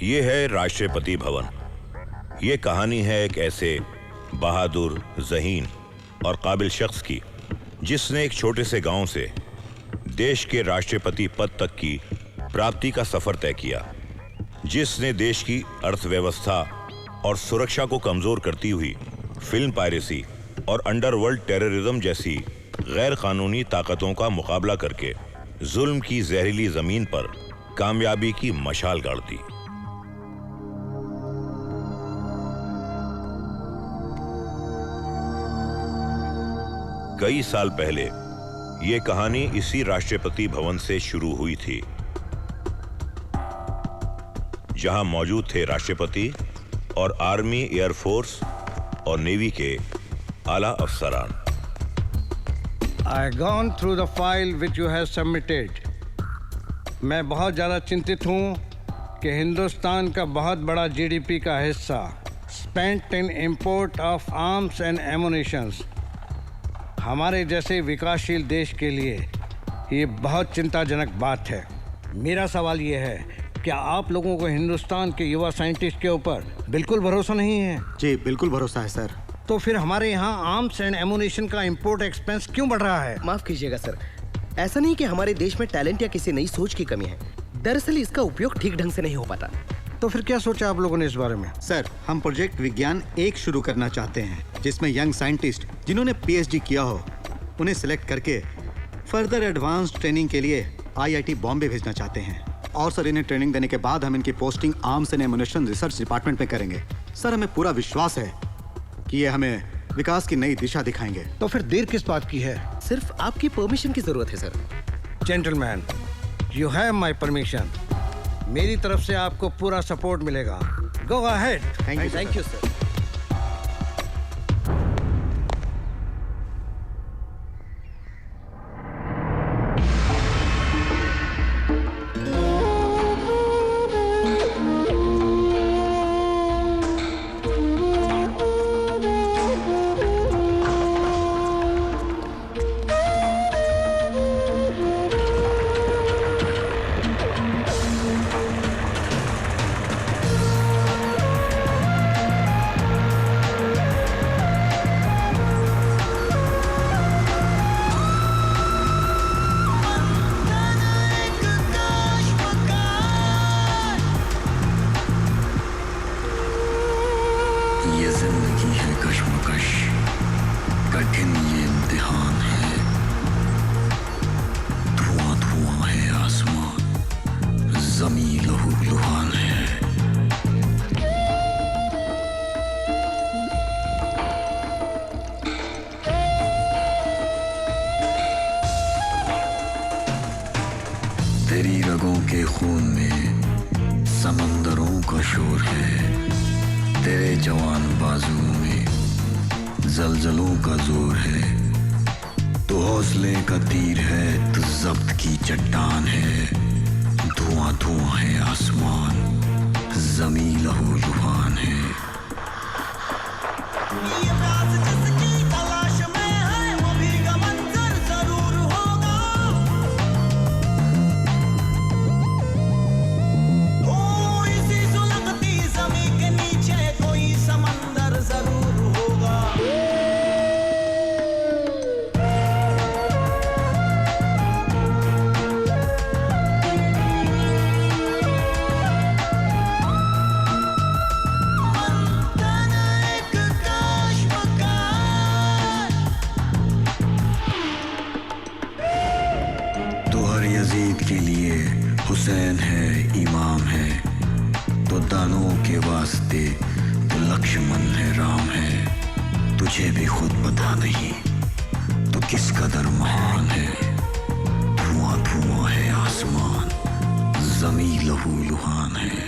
ये है राष्ट्रपति भवन। ये कहानी है एक ऐसे बहादुर, ज़हीन और काबिल शख्स की जिसने एक छोटे से गांव से देश के राष्ट्रपति पद तक की प्राप्ति का सफर तय किया, जिसने देश की अर्थव्यवस्था और सुरक्षा को कमजोर करती हुई फिल्म पायरेसी और अंडरवर्ल्ड टेररिज्म जैसी गैर कानूनी ताकतों का मुकाबला करके जुल्म की जहरीली जमीन पर कामयाबी की मशाल गाड़ दी। कई साल पहले ये कहानी इसी राष्ट्रपति भवन से शुरू हुई थी, जहां मौजूद थे राष्ट्रपति और आर्मी, एयरफोर्स और नेवी के आला अफसरान। I gone through the file which you have submitted. मैं बहुत ज़्यादा चिंतित हूँ कि हिंदुस्तान का बहुत बड़ा जीडीपी का हिस्सा spent in import of arms and ammunitions हमारे जैसे विकासशील देश के लिए ये बहुत चिंताजनक बात है। मेरा सवाल ये है, क्या आप लोगों को हिंदुस्तान के युवा साइंटिस्ट के ऊपर बिल्कुल भरोसा नहीं है? जी बिल्कुल भरोसा है सर। तो फिर हमारे यहाँ आर्म्स एंड एमुनेशन का इंपोर्ट एक्सपेंस क्यों बढ़ रहा है? माफ कीजिएगा सर, ऐसा नहीं कि हमारे देश में टैलेंट या किसी नई सोच की कमी है, दरअसल इसका उपयोग ठीक ढंग से नहीं हो पाता। तो फिर क्या सोचा आप लोगों ने इस बारे में? सर, हम प्रोजेक्ट विज्ञान 1 शुरू करना चाहते हैं, जिसमें यंग साइंटिस्ट जिन्होंने पीएचडी किया हो उन्हें सिलेक्ट करके फर्दर एडवांस ट्रेनिंग के लिए आईआईटी बॉम्बे भेजना चाहते हैं। और सर, इन्हें ट्रेनिंग देने के बाद हम इनकी posting arms and ammunition research department में करेंगे। सर, हमें पूरा विश्वास है कि ये हमें विकास की नई दिशा दिखाएंगे। तो फिर देर किस बात की है? सिर्फ आपकी परमिशन की जरूरत है sir. Gentleman, you have my permission. मेरी तरफ से आपको पूरा सपोर्ट मिलेगा। Go ahead. Thank you sir. ये जिंदगी है कश्मकश, कठिन ये इम्तिहान है। धुआं धुआं है आसमान, जमी लहू लुहान है। तेरी रगों के खून में समंदरों का शोर है, तेरे जवान बाजुओं में जलजलों का जोर है। तो हौसले का तीर है, तो जब्त की चट्टान है। धुआं धुआं है आसमान, जमी लहू लुहान है। यजीद के लिए हुसैन है, इमाम है। तो दानों के वास्ते तो लक्ष्मण है, राम है। तुझे भी खुद पता नहीं तो किस कदर महान है। धुआं धुआं है आसमान, जमी लहू लुहान है।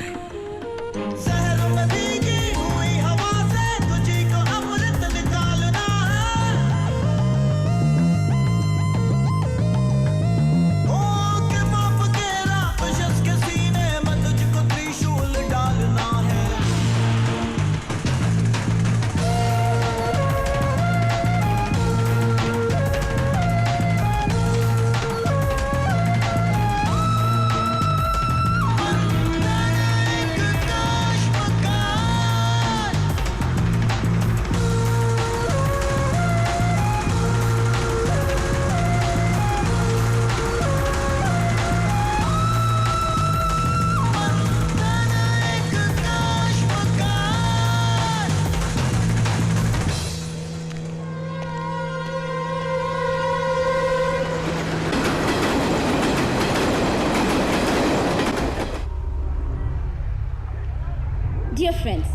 friends,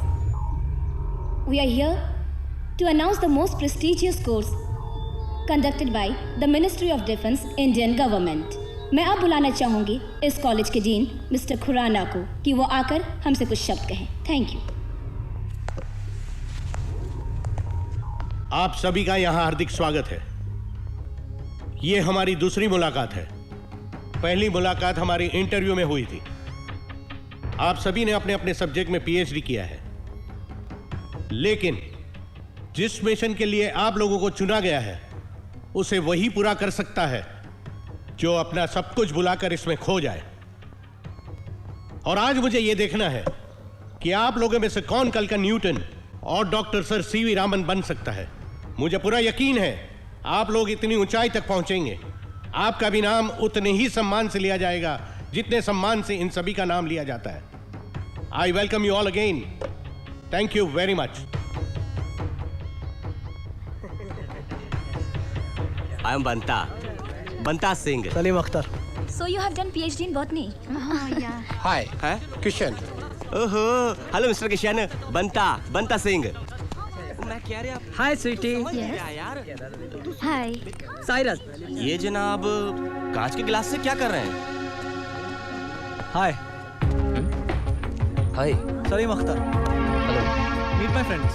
we are here to announce the most prestigious course conducted by the Ministry of Defence, Indian Government. मैं अब बुलाना चाहूँगी इस कॉलेज के डीन मिस्टर खुराना को कि वो आकर हमसे कुछ शब्द कहें। Thank you. आप सभी का यहाँ हार्दिक स्वागत है। ये हमारी दूसरी मुलाकात है। पहली मुलाकात हमारी इंटरव्यू में हुई थी। आप सभी ने अपने अपने सब्जेक्ट में पीएचडी किया है, लेकिन जिस मिशन के लिए आप लोगों को चुना गया है उसे वही पूरा कर सकता है जो अपना सब कुछ बुलाकर इसमें खो जाए। और आज मुझे यह देखना है कि आप लोगों में से कौन कल का न्यूटन और डॉक्टर सर सीवी रामन बन सकता है। मुझे पूरा यकीन है आप लोग इतनी ऊंचाई तक पहुंचेंगे। आपका भी नाम उतने ही सम्मान से लिया जाएगा जितने सम्मान से इन सभी का नाम लिया जाता है। I welcome you all again. Thank you very much. I am Banta Singh. Salim Akhtar. So you have done PhD in botany? हाय किशन। ओहो, हेलो मिस्टर किशन। बंता सिंह। मैं कह रहा हाय स्वीटी। यार Hi. साइरस। ये जनाब कांच के गिलास से क्या कर रहे हैं? Hi hi Salim Akhtar. Hello meet my friends.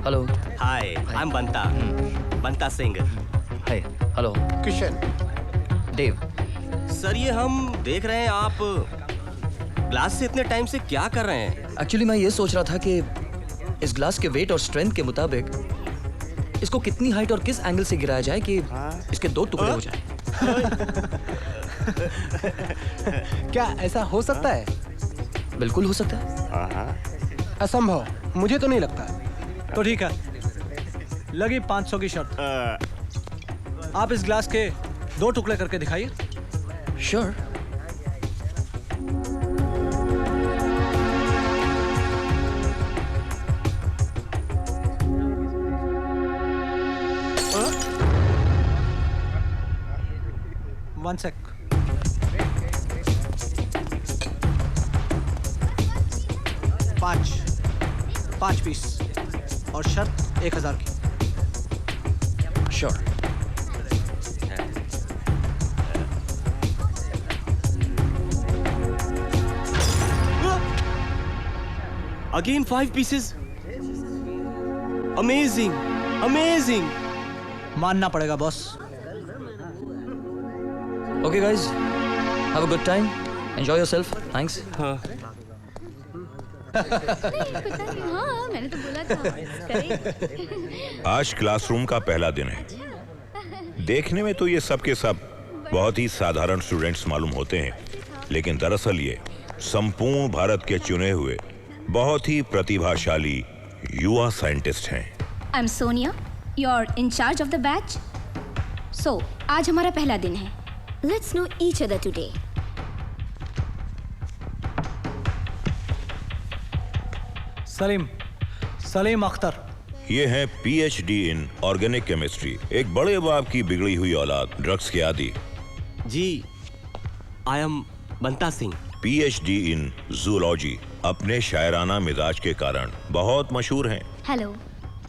Hello hi I am Banta Singh. Hi hello Kishan. Dev. Sir ये हम देख रहे हैं आप ग्लास से इतने टाइम से क्या कर रहे हैं? एक्चुअली मैं ये सोच रहा था कि इस ग्लास के वेट और स्ट्रेंथ के मुताबिक इसको कितनी हाइट और किस एंगल से गिराया जाए कि इसके 2 टुकड़े हो जाएं। क्या ऐसा हो सकता है? बिल्कुल हो सकता है। असंभव, मुझे तो नहीं लगता। तो ठीक है, लगी 500 की शर्त। आप इस ग्लास के 2 टुकड़े करके दिखाइए। श्योर। One sec. पाँच पीस और शर्त 1000 की। श्योर। Again 5 pieces. अमेजिंग। मानना पड़ेगा boss. Okay guys, have a good time, enjoy yourself. Thanks. हाँ। हाँ, मैंने तो बोला था करें। आज क्लासरूम का पहला दिन है। देखने में तो ये सब के सब बहुत ही साधारण स्टूडेंट्स मालूम होते हैं, लेकिन दरअसल ये संपूर्ण भारत के चुने हुए बहुत ही प्रतिभाशाली युवा साइंटिस्ट हैं। I'm Sonia, you're in charge of the batch. So, आज हमारा पहला दिन है। Let's know each other today. Salim Akhtar. ये हैं पीएचडी इन ऑर्गेनिक केमिस्ट्री, एक बड़े बाप की बिगड़ी हुई औलाद, ड्रग्स के आदी। जी I am Banta Singh. PhD in zoology, अपने शायराना मिजाज के कारण बहुत मशहूर हैं। Hello,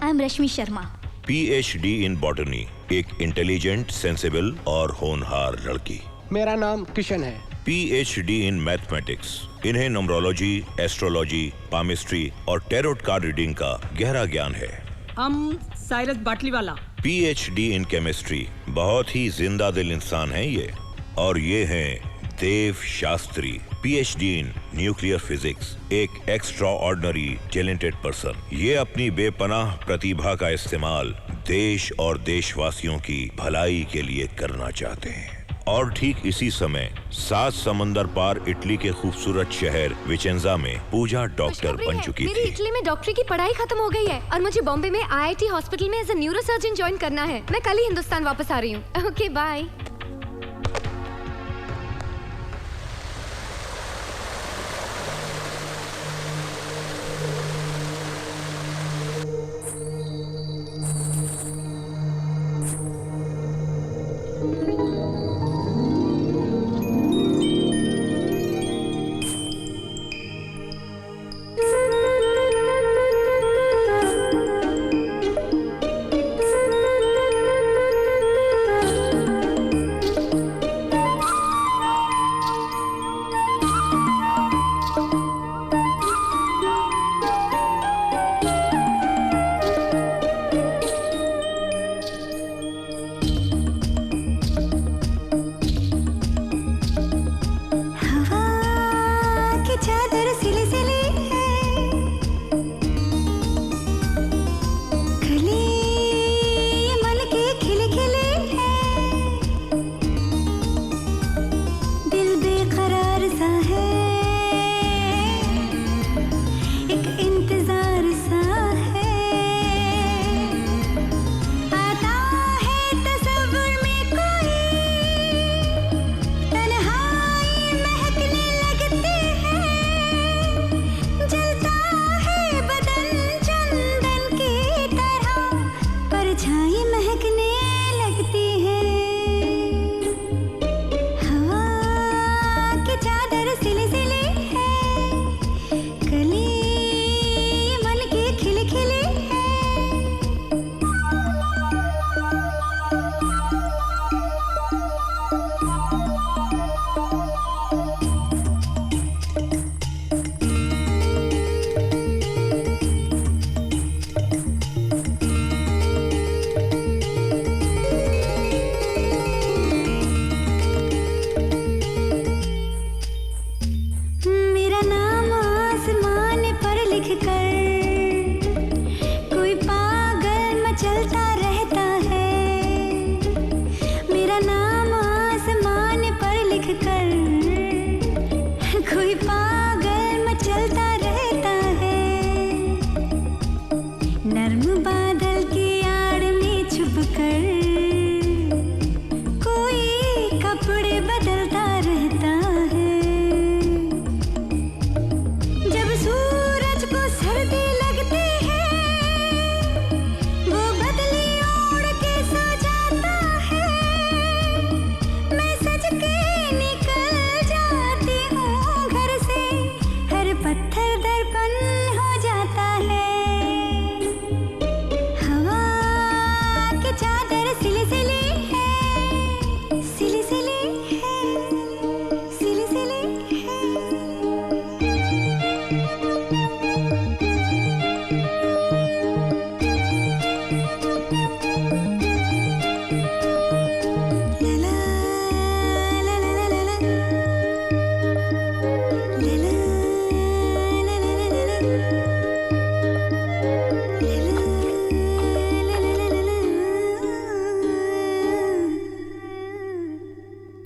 I am Rashmi Sharma. PhD in botany, एक इंटेलिजेंट, सेंसिबल और होनहार लड़की। मेरा नाम किशन है। पीएचडी इन मैथमेटिक्स, इन्हें न्यूमरोलॉजी, एस्ट्रोलॉजी, पामिस्ट्री और टैरोट कार्ड रीडिंग का गहरा ज्ञान है। हम Cyrus Batliwala. PhD in chemistry, बहुत ही जिंदा दिल इंसान हैं ये। और ये हैं Dev Shastri, PhD in nuclear physics, एक एक्स्ट्रा ऑर्डिनरी टैलेंटेड पर्सन। ये अपनी बेपनाह प्रतिभा का इस्तेमाल देश और देशवासियों की भलाई के लिए करना चाहते हैं। और ठीक इसी समय 7 समंदर पार इटली के खूबसूरत शहर विचेंजा में पूजा डॉक्टर बन चुकी मेरी थी। इटली में डॉक्टरी की पढ़ाई खत्म हो गई है और मुझे बॉम्बे में आईआईटी हॉस्पिटल में एज अ न्यूरोसर्जन ज्वाइन करना है। मैं कल ही हिंदुस्तान वापस आ रही हूँ। Okay bye.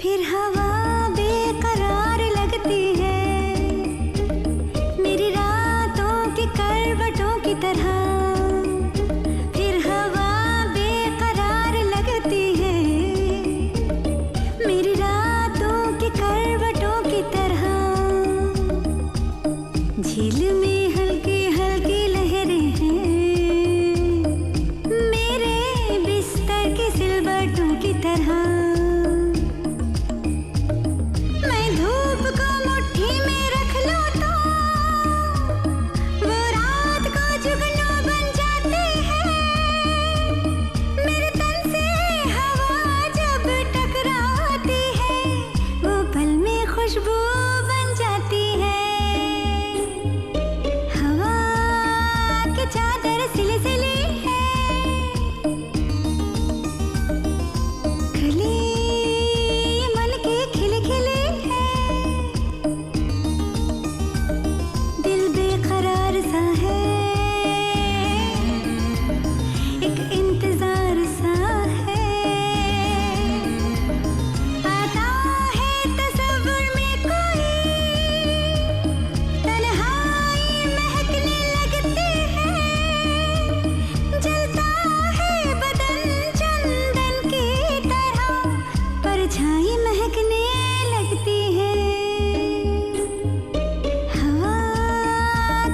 फिर हवा बेकरार लगती है, मेरी रातों की करवटों की तरह। फिर हवा बेकरार लगती है, मेरी रातों की करवटों की तरह। झील में हल्की हल्की लहरें हैं, मेरे बिस्तर की सिलवटों की तरह। मैं धूप को मुट्ठी में रख लूं तो वो रात को जुगनू बन जाती है। मेरे तन से हवा जब टकराती है, वो पल में खुशबू बन जाती है। हवा की चादर सिली सिली है, खली मन की खिली खिली है। दिल बेकरार सा है, एक इंतजार सा है। आता है तस्वीर में कोई, तन्हाई महकने लगती है। जलता है बदन चंदन की तरह, परछाई महकने लगती है। हवा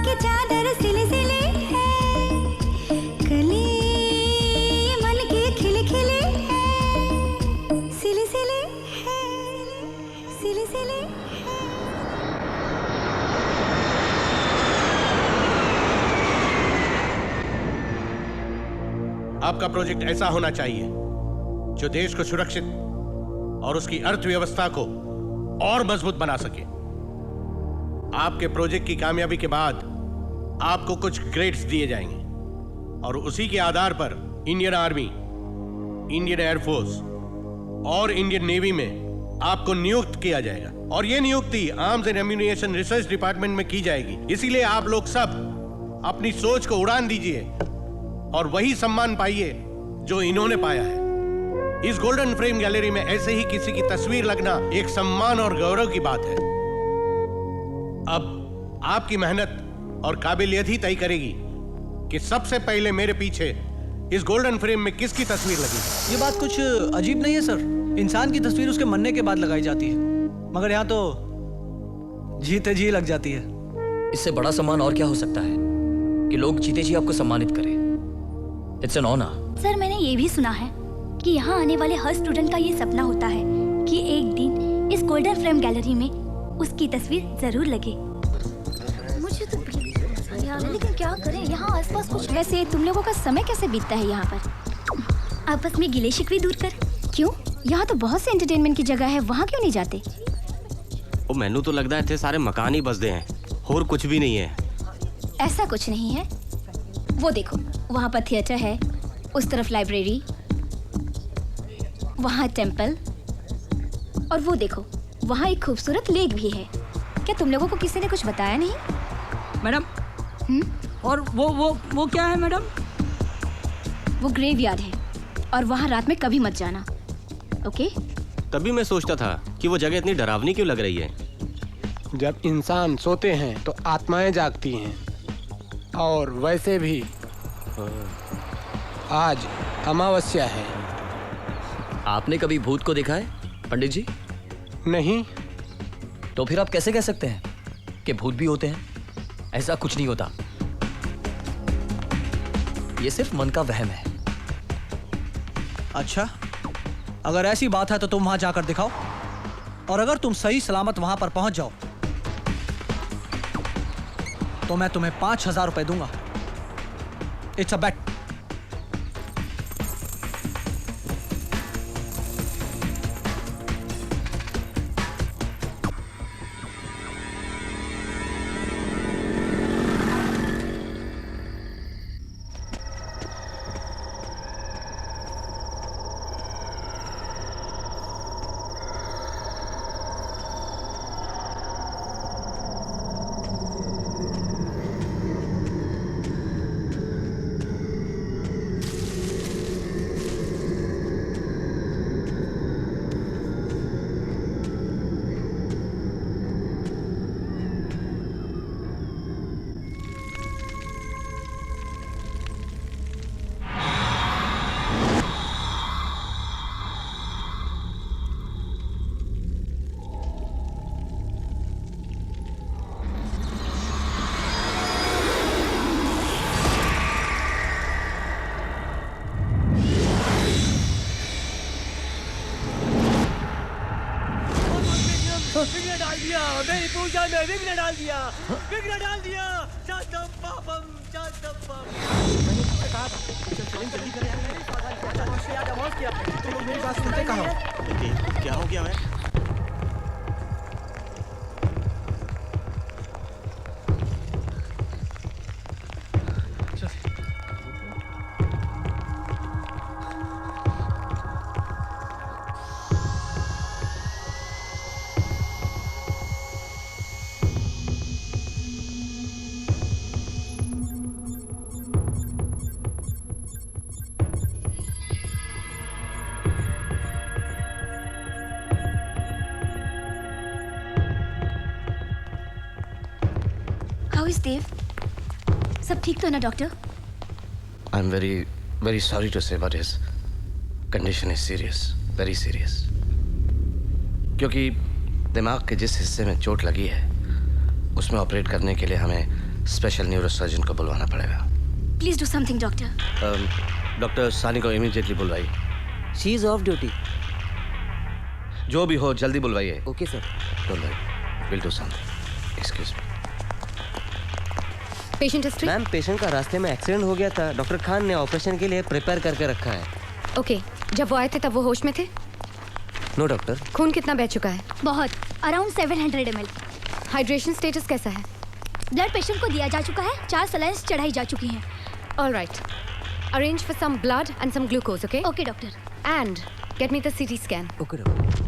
की चादर सिली सिली है, कली मन की खिली खिली है। सिली सिली है, सिली सिली है। आपका प्रोजेक्ट ऐसा होना चाहिए जो देश को सुरक्षित और उसकी अर्थव्यवस्था को और मजबूत बना सके। आपके प्रोजेक्ट की कामयाबी के बाद आपको कुछ ग्रेड्स दिए जाएंगे और उसी के आधार पर इंडियन आर्मी, इंडियन एयरफोर्स और इंडियन नेवी में आपको नियुक्त किया जाएगा। और यह नियुक्ति arms and ammunition research department में की जाएगी। इसीलिए आप लोग सब अपनी सोच को उड़ान दीजिए और वही सम्मान पाइए जो इन्होंने पाया है। इस गोल्डन फ्रेम गैलरी में ऐसे ही किसी की तस्वीर लगना एक सम्मान और गौरव की बात है। अब आपकी मेहनत और काबिलियत ही तय करेगी कि सबसे पहले मेरे पीछे इस गोल्डन फ्रेम में किसकी तस्वीर लगी। ये बात कुछ अजीब नहीं है सर। इंसान की तस्वीर उसके मरने के बाद लगाई जाती है, मगर यहाँ तो जीते जी लग जाती है। इससे बड़ा सम्मान और क्या हो सकता है कि लोग जीते जी आपको सम्मानित करें। It's an honour. सर, मैंने ये भी सुना है कि यहाँ आने वाले हर स्टूडेंट का ये सपना होता है कि एक दिन इस गोल्डन फ्रेम गैलरी में उसकी तस्वीर जरूर लगे। मुझे तो लेकिन क्या करें, यहाँ आसपास कुछ। वैसे तुम लोगों का समय कैसे बीतता है यहाँ पर? आपस में गिले शिकवे दूर कर। क्यों? यहाँ तो बहुत से एंटरटेनमेंट की जगह है, वहाँ क्यों नहीं जाते? ओ, मैनू तो लगता है इतने सारे मकान ही बसते हैं और कुछ भी नहीं है। ऐसा कुछ नहीं है। वो देखो, वहाँ पर थिएटर है, उस तरफ लाइब्रेरी, वहाँ टेम्पल, और वो देखो वहाँ एक खूबसूरत लेक भी है। क्या तुम लोगों को किसी ने कुछ बताया नहीं? मैडम, और वो क्या है मैडम? वो ग्रेवयार्ड है और वहाँ रात में कभी मत जाना, ओके? तभी मैं सोचता था कि वो जगह इतनी डरावनी क्यों लग रही है। जब इंसान सोते हैं तो आत्माएं जागती हैं, और वैसे भी आज अमावस्या है। आपने कभी भूत को देखा है पंडित जी? नहीं। तो फिर आप कैसे कह सकते हैं कि भूत भी होते हैं? ऐसा कुछ नहीं होता, ये सिर्फ मन का वहम है। अच्छा, अगर ऐसी बात है तो तुम वहां जाकर दिखाओ, और अगर तुम सही सलामत वहां पर पहुंच जाओ तो मैं तुम्हें 5,000 रुपए दूंगा। इट्स अ बेट। विघ्न डाल दिया, मेरी पूजा में विघ्न डाल दिया, विघ्न डाल दिया। शांतम पापम, शांतम पापम। जल्दी करें यार, तुम लोग मेरी बात सुनते कहाँ हो? क्या हो गया है? How is Dev? सब ठीक तो है ना doctor? I'm very sorry to say, but his condition is serious, very serious. क्योंकि दिमाग के जिस हिस्से में चोट लगी है, उसमें ऑपरेट करने के लिए हमें स्पेशल न्यूरोसर्जन को बुलवाना पड़ेगा। Please do something doctor. Doctor Sani को इमीडिएटली बुलवाइए। She is off duty. जो भी हो जल्दी बुलवाइए। Okay sir. Don't worry, will do something. Excuse me. Patient history? Ma'am, patient का रास्ते में एक्सीडेंट हो गया था। डॉक्टर खान ने ऑपरेशन के लिए प्रिपेयर करके रखा है। ओके, जब वो आए थे तब वो होश में थे? No doctor. खून कितना बह चुका है? बहुत, अराउंड 700 ml। हाइड्रेशन स्टेटस कैसा है? ब्लड पेशेंट को दिया जा चुका है, 4 सलाइंस चढ़ाई जा चुकी हैं। All right, arrange for some blood and some glucose, okay? Okay doctor. And get me the CT scan. Okay doctor.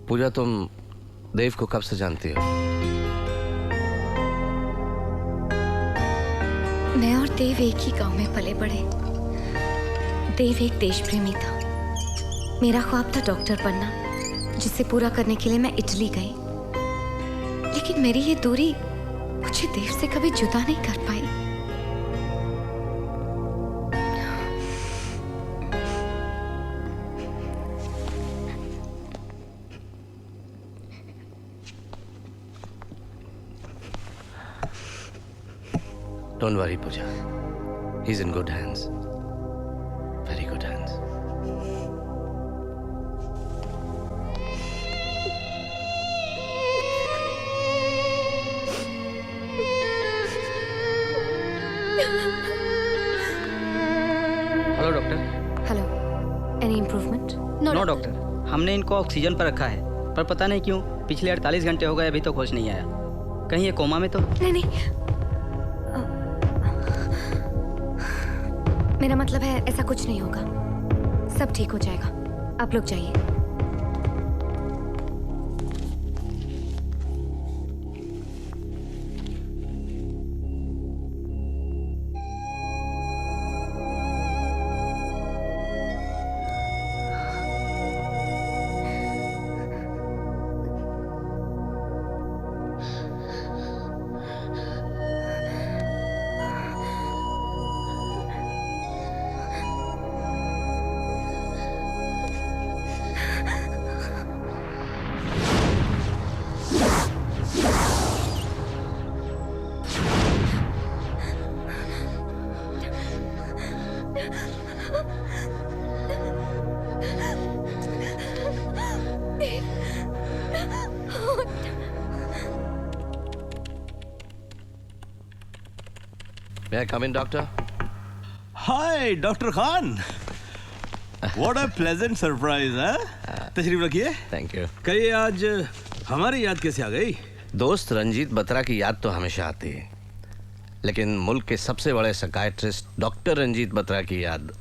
Pooja, तुम देव को कब से जानती हो? मैं और देव एक ही गांव में पले बड़े। देव एक देश प्रेमी था। मेरा ख्वाब था डॉक्टर बनना, जिसे पूरा करने के लिए मैं इटली गई। लेकिन मेरी ये दूरी मुझे देव से कभी जुदा नहीं कर पाई। Don't worry, Pooja. He's in good hands. Very good hands. Hello doctor. Hello, any improvement? No doctor, हमने इनको ऑक्सीजन पर रखा है, पर पता नहीं क्यों पिछले 48 घंटे हो गए अभी तो होश नहीं आया। कहीं ये कोमा में तो नहीं। मेरा मतलब है ऐसा कुछ नहीं होगा, सब ठीक हो जाएगा। आप लोग जाइए। May I come in, doctor? Hi doctor Khan, what a pleasant surprise है। तशरीफ रखिए। Thank you. कहिए आज हमारी याद कैसे आ गई? दोस्त रंजीत बत्रा की याद तो हमेशा आती है, लेकिन मुल्क के सबसे बड़े साइकियाट्रिस्ट डॉक्टर रंजीत बत्रा की याद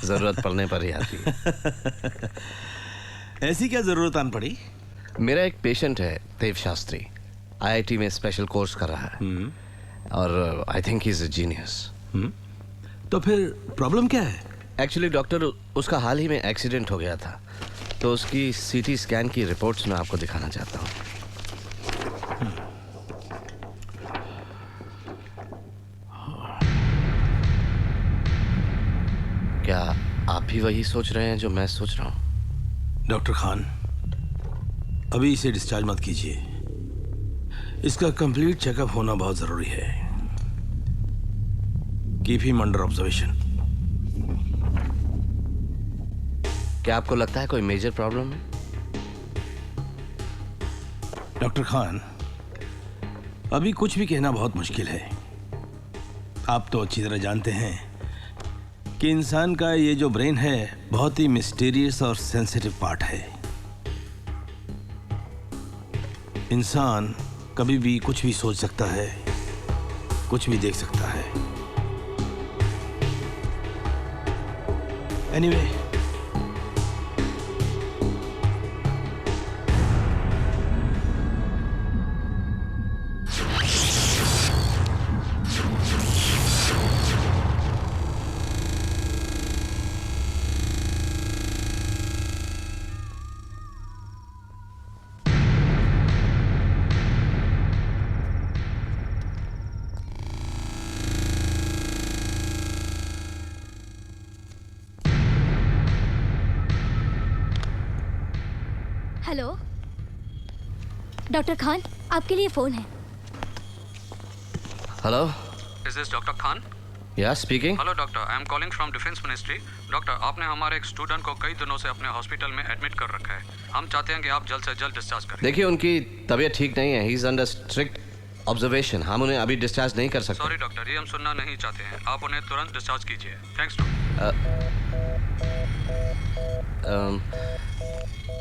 जरूरत पड़ने पर ही आती है। ऐसी क्या जरूरत आन पड़ी? मेरा एक पेशेंट है देव शास्त्री, आईआईटी में स्पेशल कोर्स कर रहा है और I think he is a genius. तो फिर प्रॉब्लम क्या है? एक्चुअली डॉक्टर, उसका हाल ही में एक्सीडेंट हो गया था, तो उसकी सीटी स्कैन की रिपोर्ट्स मैं आपको दिखाना चाहता हूँ। क्या आप भी वही सोच रहे हैं जो मैं सोच रहा हूँ? डॉक्टर खान, अभी इसे डिस्चार्ज मत कीजिए। इसका कंप्लीट चेकअप होना बहुत जरूरी है। Keep him under observation. क्या आपको लगता है कोई मेजर प्रॉब्लम है? डॉक्टर खान, अभी कुछ भी कहना बहुत मुश्किल है। आप तो अच्छी तरह जानते हैं कि इंसान का ये जो ब्रेन है बहुत ही मिस्टीरियस और सेंसिटिव पार्ट है। इंसान कभी भी कुछ भी सोच सकता है, कुछ भी देख सकता है। एनीवे, हेलो डॉक्टर खान, आपके लिए फोन है। Hello, Is this Dr. Khan? या speaking. Hello doctor, I am calling from defence ministry. Doctor, आपने हमारे एक स्टूडेंट को कई दिनों से अपने हॉस्पिटल में एडमिट कर रखा है। हम चाहते हैं कि आप जल्द से जल्द डिस्चार्ज करें। देखिए, उनकी तबीयत ठीक नहीं है, he is under strict observation. हम उन्हें अभी डिस्चार्ज नहीं कर सकते। सॉरी डॉक्टर, ये हम सुनना नहीं चाहते हैं। आप उन्हें तुरंत डिस्चार्ज कीजिए। Thanks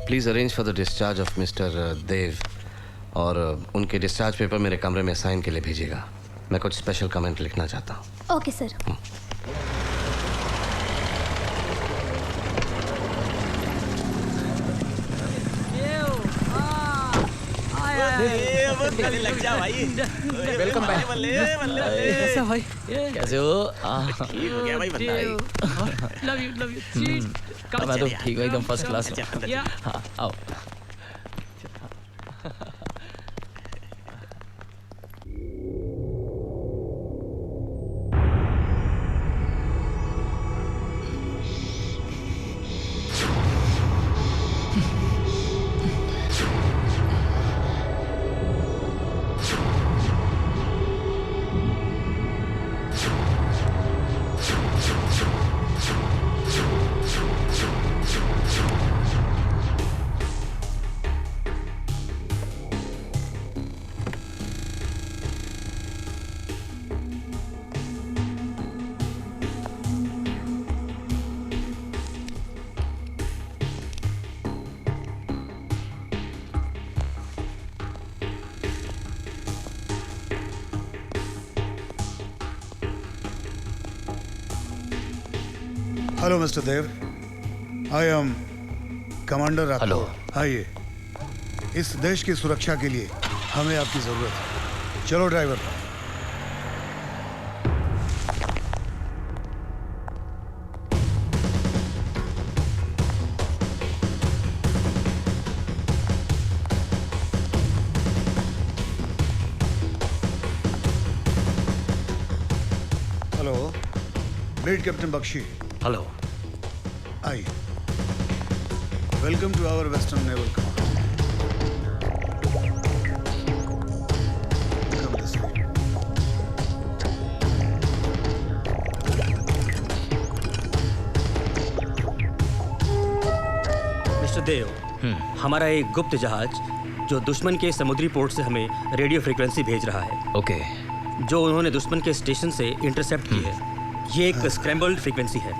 please arrange for the discharge of mister Dev, और उनके डिस्चार्ज पेपर मेरे कमरे में साइन के लिए भेजिएगा। मैं कुछ स्पेशल कमेंट लिखना चाहता हूँ। Okay sir. लग जा भाई। Welcome back. कैसा भाई? कैसे हो? ठीक हो गया भाई, बधाई। Love you love you. मैं तो ठीक हूँ, एकदम फर्स्ट क्लास। हाँ, आओ। Hello mister Dev, I am commander Rathore. आइए, इस देश की सुरक्षा के लिए हमें आपकी जरूरत है। चलो driver. Hello, brigade captain Bakshi. Hello. आइए। Welcome to our western naval command. Come this way. Mister Dev, हमारा एक गुप्त जहाज जो दुश्मन के समुद्री पोर्ट से हमें रेडियो फ्रीक्वेंसी भेज रहा है। ओके। जो उन्होंने दुश्मन के स्टेशन से इंटरसेप्ट की है, ये एक स्क्रैम्बल्ड फ्रीक्वेंसी है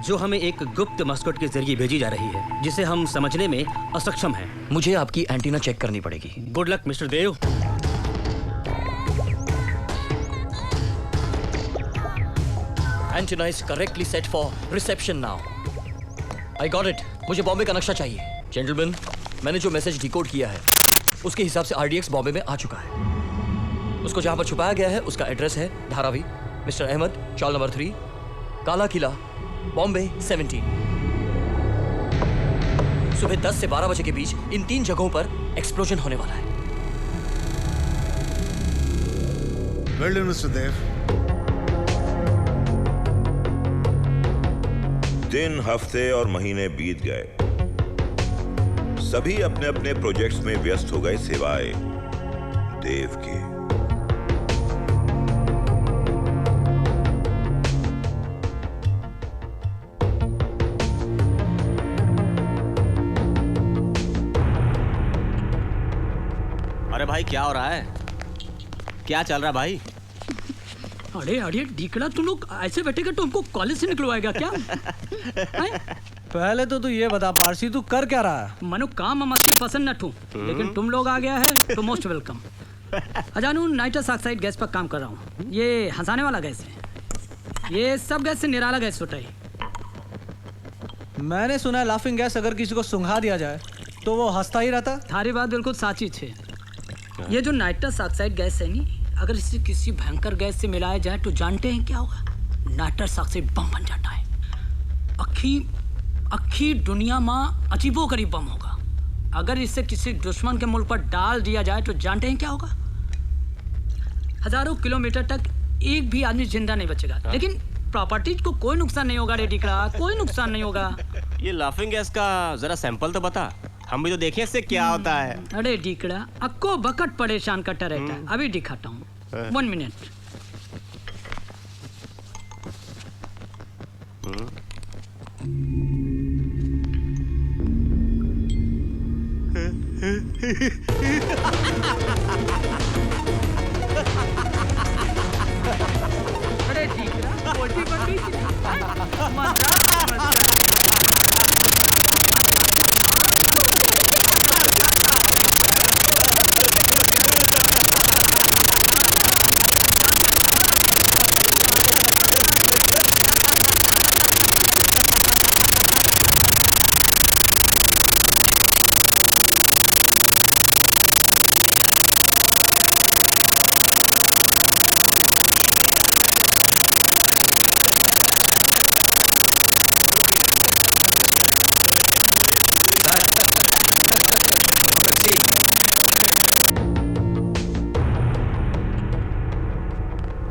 जो हमें एक गुप्त मस्कट के जरिए भेजी जा रही है, जिसे हम समझने में असक्षम हैं। मुझे आपकी एंटीना चेक करनी पड़ेगी। Good luck mister Dev. Antenna is correctly set for reception now. I got it. मुझे बॉम्बे का नक्शा चाहिए। जेंटलमैन, मैंने जो मैसेज डिकोड किया है उसके हिसाब से RDX बॉम्बे में आ चुका है। उसको जहां पर छुपाया गया है उसका एड्रेस है धारावी, मिस्टर अहमद, चॉल नंबर 3, काला किला, बॉम्बे 17। सुबह 10 से 12 बजे के बीच इन 3 जगहों पर एक्सप्लोजन होने वाला है। वेल डन मिस्टर देव। दिन, हफ्ते और महीने बीत गए। सभी अपने अपने प्रोजेक्ट्स में व्यस्त हो गए सिवाय देव के। अरे भाई क्या हो रहा है? क्या चल रहा है भाई? अरे अरे डीकड़ा, तुम लोग ऐसे बैठेगा तो हमको कॉलेज से निकलवाएगा क्या? पहले तो तू ये बता पारसी, तू कर क्या रहा है? मनु काम मस्ती पसंद न ठू, लेकिन तुम लोग आ गया है तो मोस्ट वेलकम। अजानू नाइट्रस ऑक्साइड गैस पर काम कर रहा हूँ। ये हंसाने वाला गैस है। ये सब गैस से निराला गैस होता है। मैंने सुना है लाफिंग गैस अगर किसी को सुंघा दिया जाए तो वो हंसता ही रहता। थारी बात बिल्कुल साची छे। ये जो नाइट्रस ऑक्साइड गैस है नी, अगर इसे किसी भयंकर गैस से मिलाया जाए तो जानते हैं क्या होगा? नाइट्रस ऑक्साइड बम बन जाता है। अक्खी दुनिया में अजीबो गरीब बम होगा। अगर इसे किसी दुश्मन के मुल्क पर डाल दिया जाए तो जानते हैं क्या होगा? हजारों किलोमीटर तक एक भी आदमी जिंदा नहीं बचेगा, लेकिन प्रॉपर्टीज को कोई नुकसान नहीं होगा। रे टिकड़ा, कोई नुकसान नहीं होगा। ये लाफिंग गैस का जरा सैंपल तो बता, हम भी तो देखें इससे क्या होता है। अरे टिकड़ा, अक्को बकट परेशान करता रहता है। अभी दिखाता हूँ, 1 मिनट। अरे टिकड़ा, पोटी बन गई थी।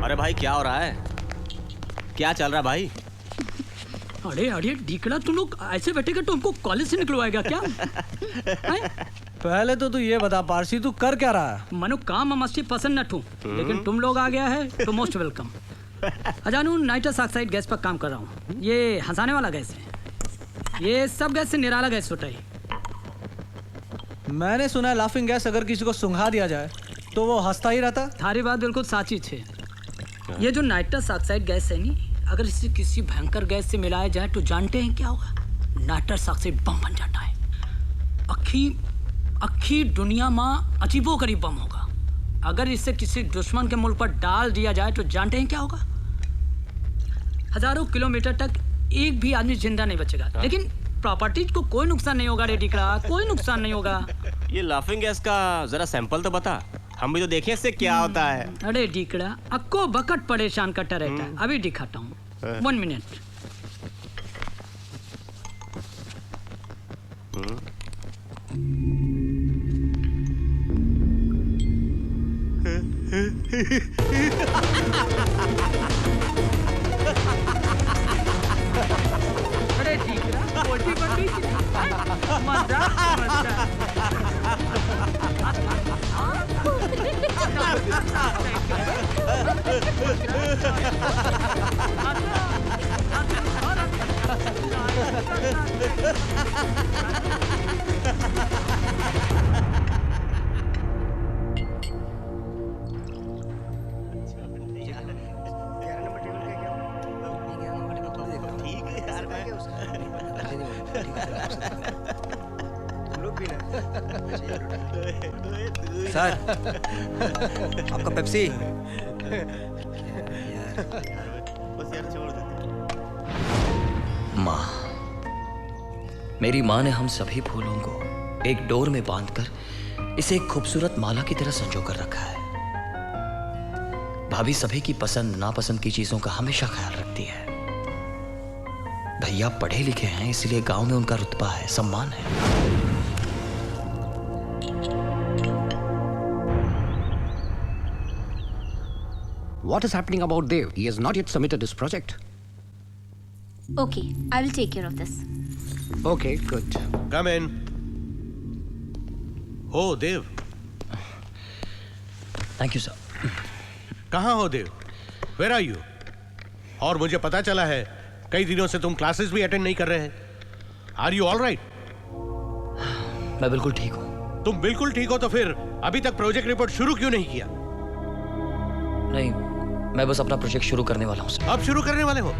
अरे भाई क्या हो रहा है? क्या चल रहा है भाई? अरे अरे डीकड़ा, तुम लोग ऐसे बैठेगा तो हमको कॉलेज से निकलवाएगा क्या? पहले तो तू ये बता पारसी, तू कर क्या रहा है? मनु काम मस्ती पसंद न ठू, लेकिन तुम लोग आ गया है तो मोस्ट वेलकम। अजानू नाइट्रस ऑक्साइड गैस पर काम कर रहा हूँ। ये हंसाने वाला गैस है। ये सब गैस से निराला गैस होता है। मैंने सुना है लाफिंग गैस अगर किसी को सुंघा दिया जाए तो वो हंसता ही रहता। थारी बात बिल्कुल साची छे। ये जो नाइट्रस ऑक्साइड गैस है नी, अगर इसे किसी भयंकर गैस से मिलाया जाए तो जानते हैं क्या होगा? नाइट्रस ऑक्साइड बम बन जाता है। अक्खी दुनिया में अजीबो गरीब बम होगा। अगर इसे किसी दुश्मन के मुल्क पर डाल दिया जाए तो जानते हैं क्या होगा? हजारों किलोमीटर तक एक भी आदमी जिंदा नहीं बचेगा, लेकिन प्रॉपर्टीज को कोई नुकसान नहीं होगा। रे टिकड़ा, कोई नुकसान नहीं होगा। ये लाफिंग गैस का जरा सैंपल तो बता, हम भी तो देखें इससे क्या होता है। अरे टिकड़ा, अक्को बकट परेशान करता रहता है। अभी दिखाता हूँ, 1 मिनट। अरे टिकड़ा, पोटी बन गई थी। सर आपका पेप्सी। माँ, मेरी माँ ने हम सभी फूलों को एक डोर में बांधकर इसे एक खूबसूरत माला की तरह संजो कर रखा है। भाभी सभी की पसंद नापसंद की चीजों का हमेशा ख्याल रखती है। भैया पढ़े लिखे हैं, इसलिए गांव में उनका रुतबा है, सम्मान है। What is happening about Dev? He has not yet submitted his project. Okay, I will take care of this. Okay, good. Come in. Oh, Dev. Thank you, sir. कहाँ हो देव? Where are you? और मुझे पता चला है कई दिनों से तुम क्लासेस भी अटेंड नहीं कर रहे हैं। Are you all right? मैं बिल्कुल ठीक हूँ। तुम बिल्कुल ठीक हो तो फिर अभी तक प्रोजेक्ट रिपोर्ट शुरू क्यों नहीं किया? नहीं, मैं बस अपना प्रोजेक्ट शुरू करने वाला हूँ। अब शुरू करने वाले हो?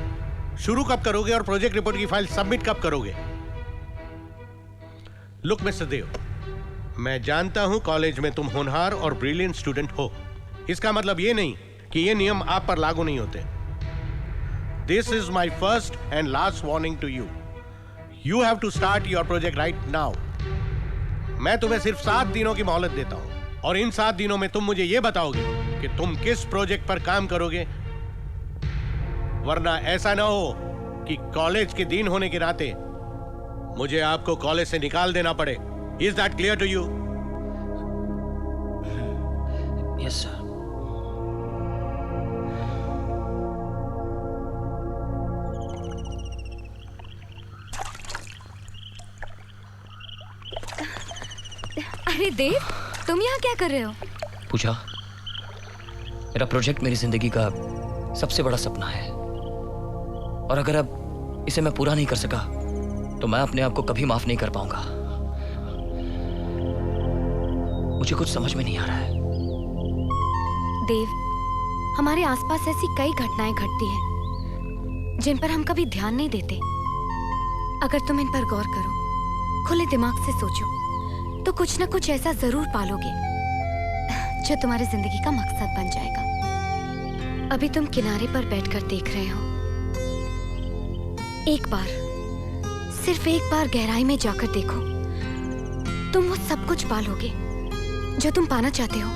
शुरू कब करोगे और प्रोजेक्ट रिपोर्ट की फाइल सबमिट कब करोगे? लुक मिस्टर देव, मैं जानता हूं कॉलेज में तुम होनहार और ब्रिलियंट स्टूडेंट हो। इसका मतलब ये नहीं कि ये नियम आप पर लागू नहीं होते। This is my first and last warning to you. You have to start your project right now. मैं तुम्हें सिर्फ 7 दिनों की मोहलत देता हूं और इन 7 दिनों में तुम मुझे ये बताओगे कि तुम किस प्रोजेक्ट पर काम करोगे, वरना ऐसा ना हो कि कॉलेज के डीन होने के नाते मुझे आपको कॉलेज से निकाल देना पड़े। Is that clear to you? Yes sir. अरे देव, तुम यहाँ क्या कर रहे हो? पूछा, मेरा प्रोजेक्ट मेरी जिंदगी का सबसे बड़ा सपना है और अगर अब इसे मैं पूरा नहीं कर सका तो मैं अपने आप को कभी माफ नहीं कर पाऊंगा। मुझे कुछ समझ में नहीं आ रहा है। देव, हमारे आसपास ऐसी कई घटनाएं घटती हैं जिन पर हम कभी ध्यान नहीं देते। अगर तुम इन पर गौर करो, खुले दिमाग से सोचो, तो कुछ ना कुछ ऐसा जरूर पालोगे जो तुम्हारी जिंदगी का मकसद बन जाएगा। अभी तुम किनारे पर बैठकर देख रहे हो। एक बार, सिर्फ एक बार गहराई में जाकर देखो, तुम वो सब कुछ पालोगे जो तुम पाना चाहते हो।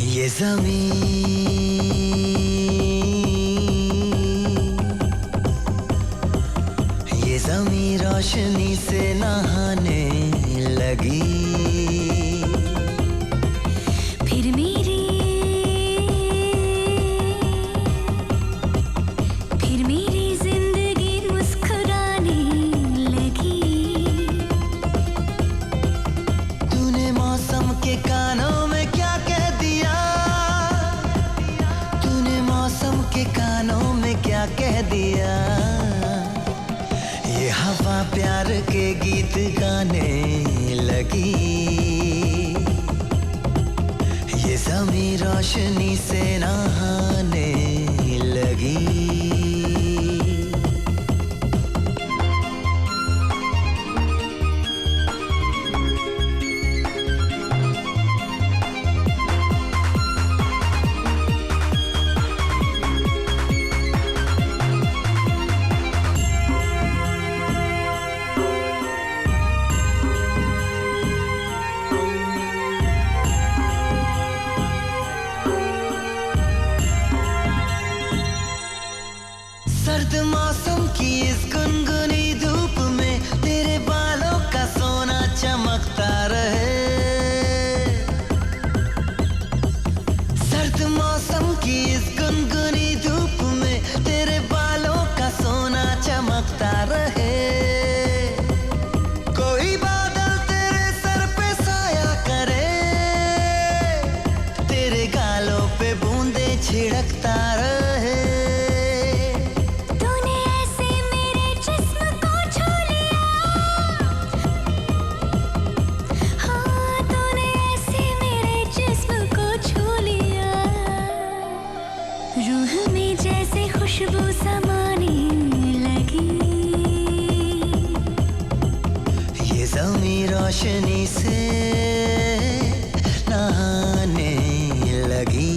ये ज़मीं रोशनी से नहाने लगी, फिर मेरी जिंदगी मुस्कुराने लगी। तूने मौसम के कानों में क्या कह दिया? तूने मौसम के कानों में क्या कह दिया? ये हवा प्यार के गीत गाने लगी, ये ज़मीं रोशनी से नहाने लगी। सर्द मौसम की इस गुनगुनी धूप में तेरे बालों का सोना चमकता रहे। सर्द मौसम की इस गुनगुनी धूप में तेरे बालों का सोना चमकता रहे। कोई बादल तेरे सर पे साया करे, रोशनी से नहाने लगी।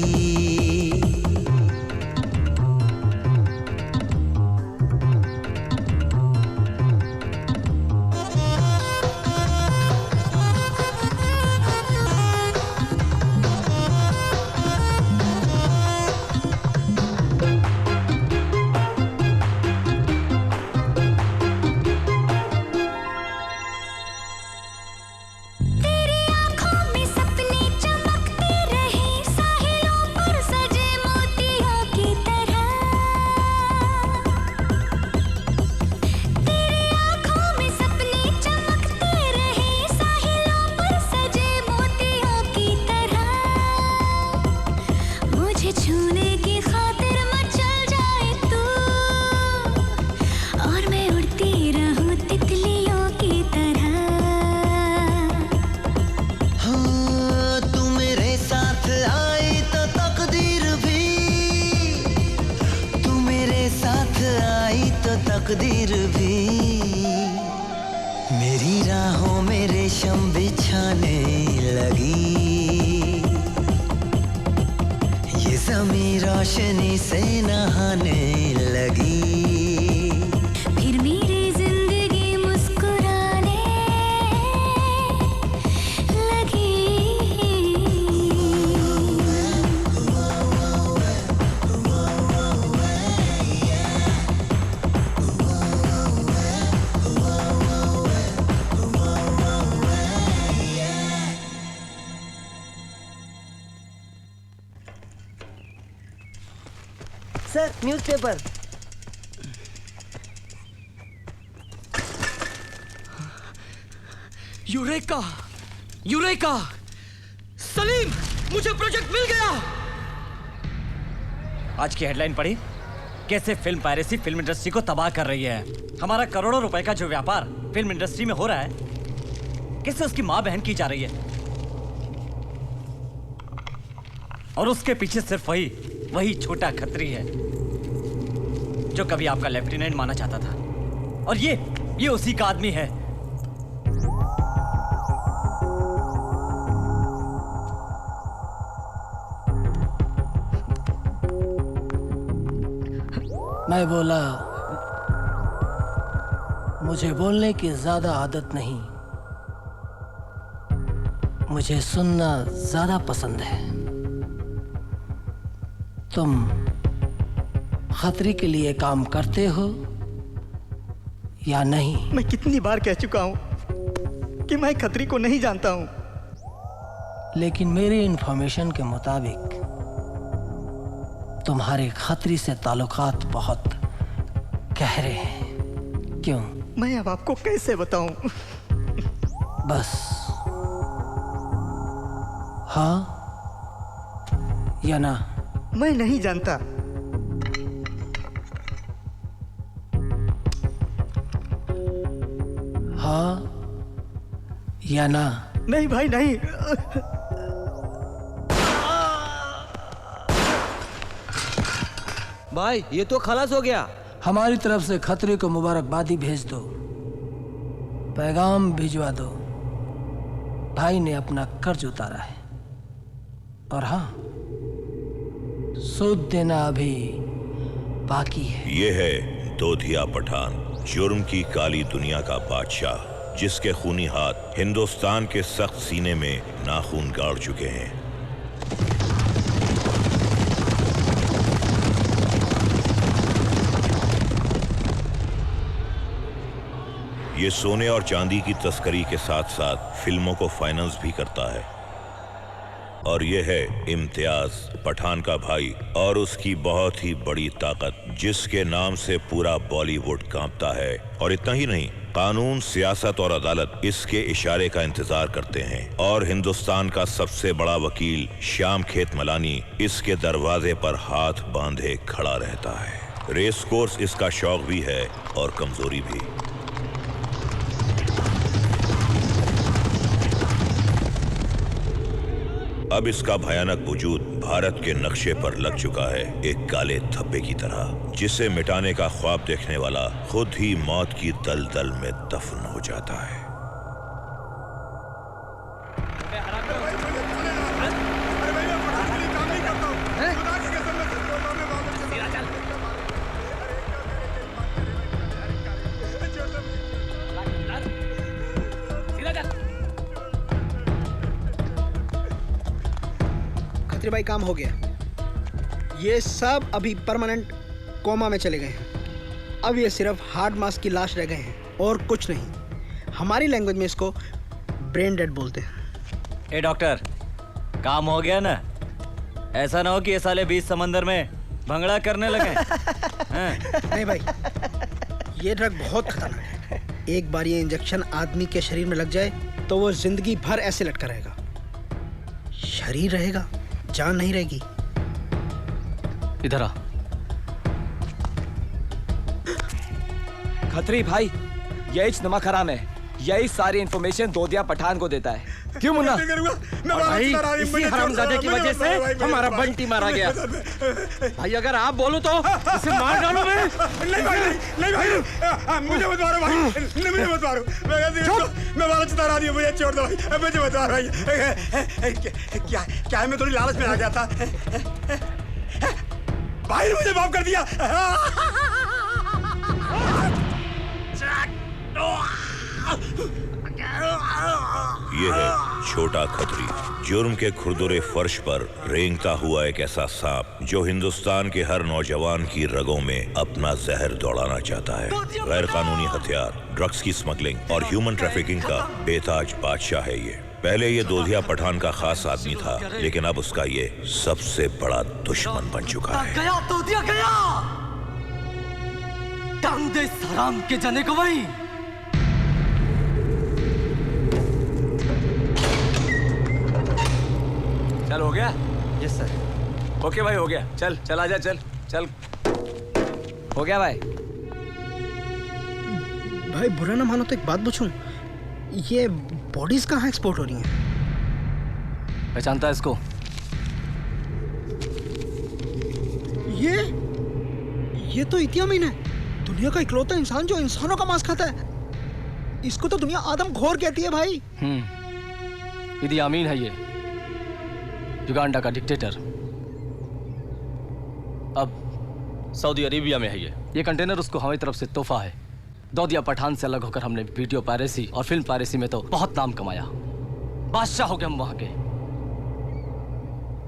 तकदीर भी मेरी राहों में रेशम बिछाने लगी। ये ज़मीं रोशनी से नहाने लगी। फिर मेरी जिंदगी मुस्कुराने लगी। Sir newspaper. Eureka! Eureka! Salim, मुझे प्रोजेक्ट मिल गया। आज की हेडलाइन पढ़ी? कैसे फिल्म पायरेसी फिल्म इंडस्ट्री को तबाह कर रही है। हमारा करोड़ों रुपए का जो व्यापार फिल्म इंडस्ट्री में हो रहा है, कैसे उसकी माँ बहन की जा रही है, और उसके पीछे सिर्फ वही छोटा खत्री है जो कभी आपका लेफ्टिनेंट माना चाहता था। और ये उसी का आदमी है। मैं बोला, मुझे बोलने की ज्यादा आदत नहीं, मुझे सुनना ज्यादा पसंद है। तुम खतरी के लिए काम करते हो या नहीं? मैं कितनी बार कह चुका हूं कि मैं खतरी को नहीं जानता हूं। लेकिन मेरी इंफॉर्मेशन के मुताबिक तुम्हारे खतरी से ताल्लुकात बहुत गहरे हैं। क्यों? मैं अब आपको कैसे बताऊं? बस हाँ या ना? मैं नहीं जानता। हाँ या ना? नहीं भाई नहीं। भाई ये तो खलास हो गया। हमारी तरफ से खतरे को मुबारकबादी भेज दो, पैगाम भिजवा दो। भाई ने अपना कर्ज उतारा है, और हाँ, सूद देना अभी बाकी है। ये है दोधिया पठान, जुर्म की काली दुनिया का बादशाह, जिसके खूनी हाथ हिंदुस्तान के सख्त सीने में नाखून गाड़ चुके हैं। ये सोने और चांदी की तस्करी के साथ साथ फिल्मों को फाइनेंस भी करता है। और ये है इम्तियाज, पठान का भाई, और उसकी बहुत ही बड़ी ताकत, जिसके नाम से पूरा बॉलीवुड कांपता है। और इतना ही नहीं, कानून, सियासत और अदालत इसके इशारे का इंतजार करते हैं। और हिंदुस्तान का सबसे बड़ा वकील श्याम खेतमलानी इसके दरवाजे पर हाथ बांधे खड़ा रहता है। रेस कोर्स इसका शौक भी है और कमजोरी भी। अब इसका भयानक वजूद भारत के नक्शे पर लग चुका है, एक काले धब्बे की तरह, जिसे मिटाने का ख्वाब देखने वाला खुद ही मौत की दलदल में दफन हो जाता है। खत्री भाई काम हो गया। ये सब अभी परमानेंट कोमा में चले गए हैं। अब ये सिर्फ हार्ड मास की लाश रह गए हैं और कुछ नहीं। हमारी लैंग्वेज में इसको ब्रेन डेड बोलते हैं। ए डॉक्टर, काम हो गया ना? ऐसा ना हो कि ये साले 20 समंदर में भंगड़ा करने लगे। नहीं भाई, ये ड्रग बहुत खतरनाक है। एक बार ये इंजेक्शन आदमी के शरीर में लग जाए तो वो जिंदगी भर ऐसे लटका रहेगा। शरीर रहेगा, जान नहीं रहेगी। इधर आ। खत्री भाई, यही नमक हराम है। यही सारी इन्फॉर्मेशन दोदिया पठान को देता है। क्यों मुन्ना? भाई, इसी हरामजादे की वजह से हमारा बंटी मारा गया। भाई अगर आप बोलो तो इसे मार डालो। मैं नहीं भाई, नहीं भाई, मुझे मत मारो भाई, मुझे मत मारो। मैं वाला चिता रहा हूँ, मुझे छोड़ दो भाई, मुझे मत मारो भाई। क्या है, मैं थोड़ी लालच में आ गया था भाई ने मुझे माफ कर दिया। ये है छोटा खत्री, जुर्म के खुरदुरे फर्श पर रेंगता हुआ एक ऐसा सांप जो हिंदुस्तान के हर नौजवान की रगों में अपना जहर दौड़ाना चाहता है। गैर कानूनी हथियार, ड्रग्स की स्मगलिंग और ह्यूमन ट्रैफिकिंग का बेताज बादशाह है ये। पहले ये दोधिया पठान का खास आदमी था, लेकिन अब उसका ये सबसे बड़ा दुश्मन बन चुका है। गया दोधिया गया, टांग दे हराम के जाने को वही। चल हो गया? Yes sir. ओके भाई, हो गया। चल चल आजा, चल चल। हो गया भाई। भाई बुरा ना मानो तो एक बात पूछूं, ये बॉडीज कहाँ एक्सपोर्ट हो रही हैं? पहचानता है इसको? ये तो इतिया मीन है, दुनिया का इकलौता इंसान जो इंसानों का मांस खाता है। इसको तो दुनिया आदम खोर कहती है भाई। इदी आमीन है ये, युगांडा का डिक्टेटर। अब सऊदी अरेबिया में है ये कंटेनर उसको हमारी तरफ से तोहफा है। दोदिया पठान से अलग होकर हमने वीडियो पायरेसी और फिल्म पायरेसी में तो बहुत नाम कमाया, बादशाह हो गए हम वहां के।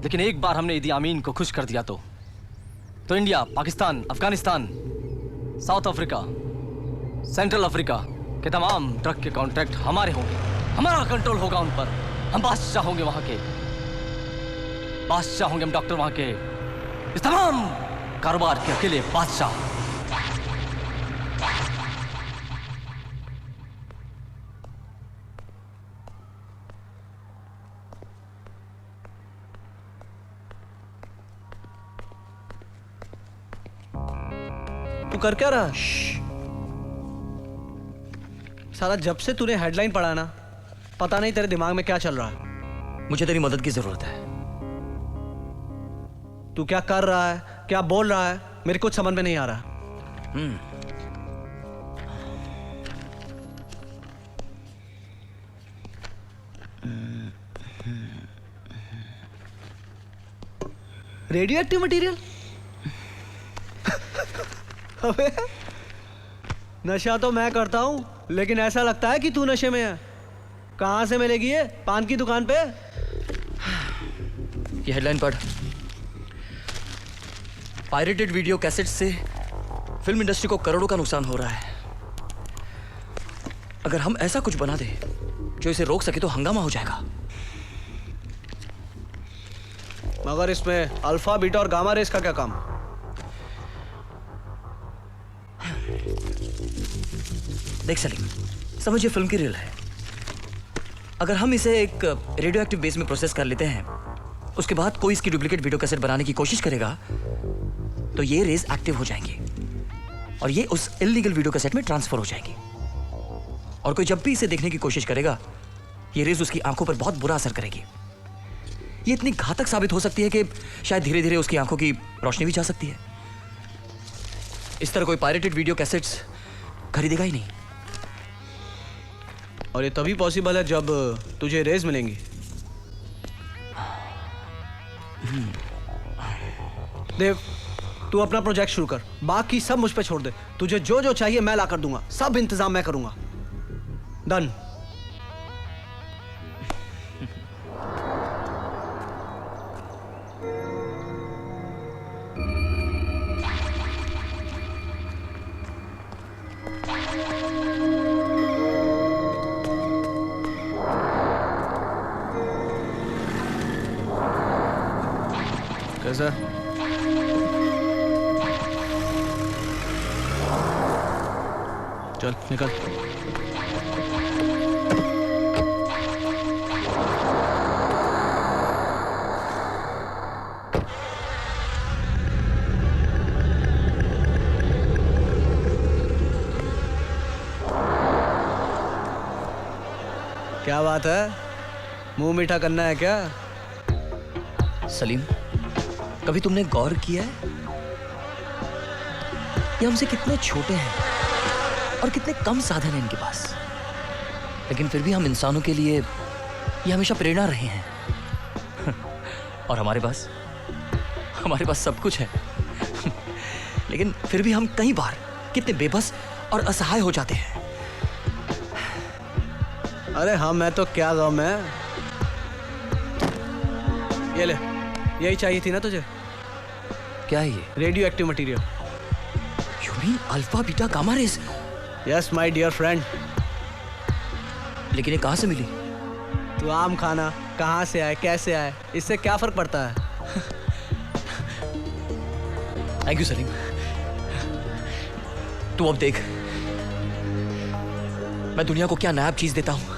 लेकिन एक बार हमने इदी आमीन को खुश कर दिया तो India, Pakistan, Afghanistan, south Africa, central Africa के तमाम ड्रग के कॉन्ट्रैक्ट हमारे होंगे। हमारा कंट्रोल होगा उन पर। हम बादशाह होंगे वहां के, बादशाह होंगे हम डॉक्टर वहां के। इस तमाम कारोबार के अकेले बादशाह। तू कर क्या रहा? साला जब से तूने हेडलाइन पढ़ा ना, पता नहीं तेरे दिमाग में क्या चल रहा है। मुझे तेरी मदद की जरूरत है। तू क्या कर रहा है, क्या बोल रहा है, मेरे कुछ समझ में नहीं आ रहा। Radio active material? अबे नशा तो मैं करता हूं, लेकिन ऐसा लगता है कि तू नशे में है। कहां से मिलेगी ये? पान की दुकान पे? ये हेडलाइन पढ़। पायरेटेड वीडियो कैसेट से फिल्म इंडस्ट्री को करोड़ों का नुकसान हो रहा है। अगर हम ऐसा कुछ बना दे जो इसे रोक सके तो हंगामा हो जाएगा। मगर इसमें अल्फा, बीटा और गामा रेस का क्या काम? देख सलीम, समझिए फिल्म की रील है। अगर हम इसे एक रेडियो एक्टिव बेस में प्रोसेस कर लेते हैं, उसके बाद कोई इसकी डुप्लीकेट वीडियो कैसेट बनाने की कोशिश करेगा तो ये रेज एक्टिव हो जाएंगी और ये उस इल्लीगल वीडियो कैसेट में ट्रांसफर हो जाएंगी। और कोई जब भी इसे देखने की कोशिश करेगा, ये रेज उसकी आंखों पर बहुत बुरा असर करेगी। ये इतनी घातक साबित हो सकती है कि शायद धीरे धीरे उसकी आंखों की रोशनी भी जा सकती है। इस तरह कोई पायरेटेड वीडियो कैसेट्स खरीदेगा ही नहीं। और ये तभी पॉसिबल है जब तुझे रेज मिलेंगी। देव, तू अपना प्रोजेक्ट शुरू कर, बाकी सब मुझ पे छोड़ दे। तुझे जो जो चाहिए मैं ला कर दूंगा, सब इंतजाम मैं करूंगा। डन। कैसा? चल निकल। क्या बात है, मुंह मीठा करना है क्या? सलीम, कभी तुमने गौर किया है ये हमसे कितने छोटे हैं और कितने कम साधन हैं इनके पास, लेकिन फिर भी हम इंसानों के लिए ये हमेशा प्रेरणा रहे हैं। और हमारे पास सब कुछ है। लेकिन फिर भी हम कई बार कितने बेबस और असहाय हो जाते हैं। अरे हाँ, मैं तो क्या गाँव में। ये ले, यही चाहिए थी ना तुझे? क्या है ये? Radioactive material. You mean alpha beta gamma rays? Yes my dear friend. लेकिन ये कहाँ से मिली? तू आम खाना, कहाँ से आए, कैसे आए, इससे क्या फर्क पड़ता है? Thank you Salim. तू अब देख मैं दुनिया को क्या नायाब चीज देता हूं।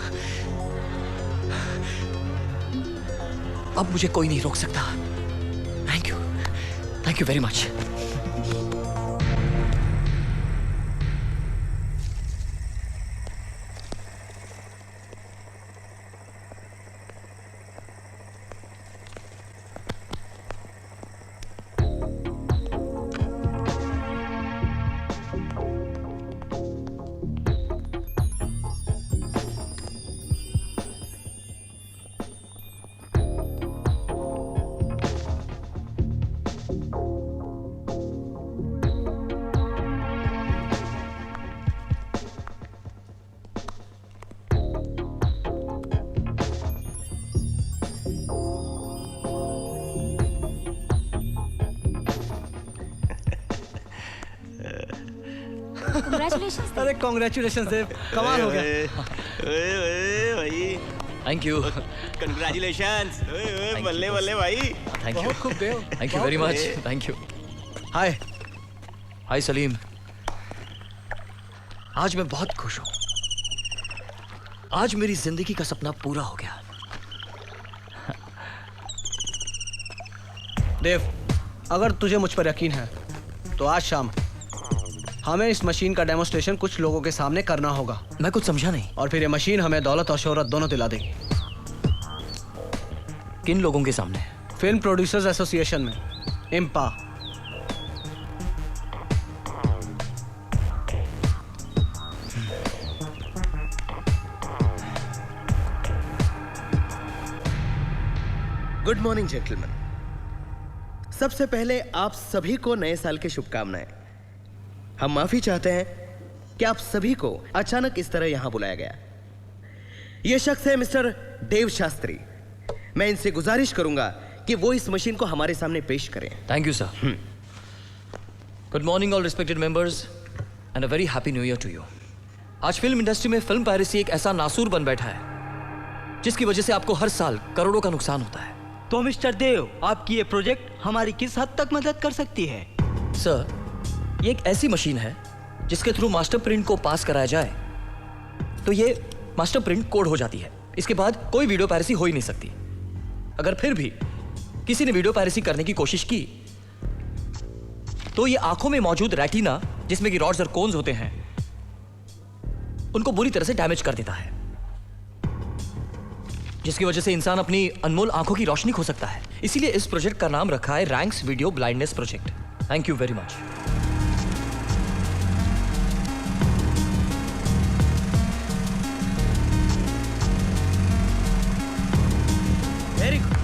अब मुझे कोई नहीं रोक सकता। Thank you very much. Congratulations. अरे congratulations देव, कमाल हो गया। भाई थैंक यू। कंग्रेचुलेशंस। बल्ले बल्ले भाई। Thank you. बहुत खूब Dev. Thank you very much. Thank you. Hi Salim, आज मैं बहुत खुश हूं। आज मेरी जिंदगी का सपना पूरा हो गया। देव, अगर तुझे मुझ पर यकीन है तो आज शाम हमें इस मशीन का डेमोस्ट्रेशन कुछ लोगों के सामने करना होगा। मैं कुछ समझा नहीं। और फिर ये मशीन हमें दौलत और शोहरत दोनों दिला देगी। किन लोगों के सामने? फिल्म प्रोड्यूसर्स एसोसिएशन में, इम्पा। Good morning gentleman. सबसे पहले आप सभी को नए साल की शुभकामनाएं। हम माफी चाहते हैं कि आप सभी को अचानक इस तरह यहां बुलाया गया। यह शख्स है मिस्टर देव शास्त्री। मैं इनसे गुजारिश करूंगा कि वो इस मशीन को हमारे सामने पेश करें। Thank you sir. Good morning all respected members and a very happy new year to you. आज फिल्म इंडस्ट्री में फिल्म पायरेसी एक ऐसा नासूर बन बैठा है जिसकी वजह से आपको हर साल करोड़ों का नुकसान होता है। तो मिस्टर देव, आपकी ये प्रोजेक्ट हमारी किस हद तक मदद कर सकती है? सर, ये एक ऐसी मशीन है जिसके थ्रू मास्टर प्रिंट को पास कराया जाए तो ये मास्टर प्रिंट कोड हो जाती है। इसके बाद कोई वीडियो पायरेसी हो ही नहीं सकती। अगर फिर भी किसी ने वीडियो पायरेसी करने की कोशिश की तो ये आंखों में मौजूद रेटिना, जिसमें कि रॉड्स और कोन्स होते हैं, उनको बुरी तरह से डैमेज कर देता है, जिसकी वजह से इंसान अपनी अनमोल आंखों की रोशनी खो सकता है। इसीलिए इस प्रोजेक्ट का नाम रखा है ranks video blindness project. Thank you very much. Very good.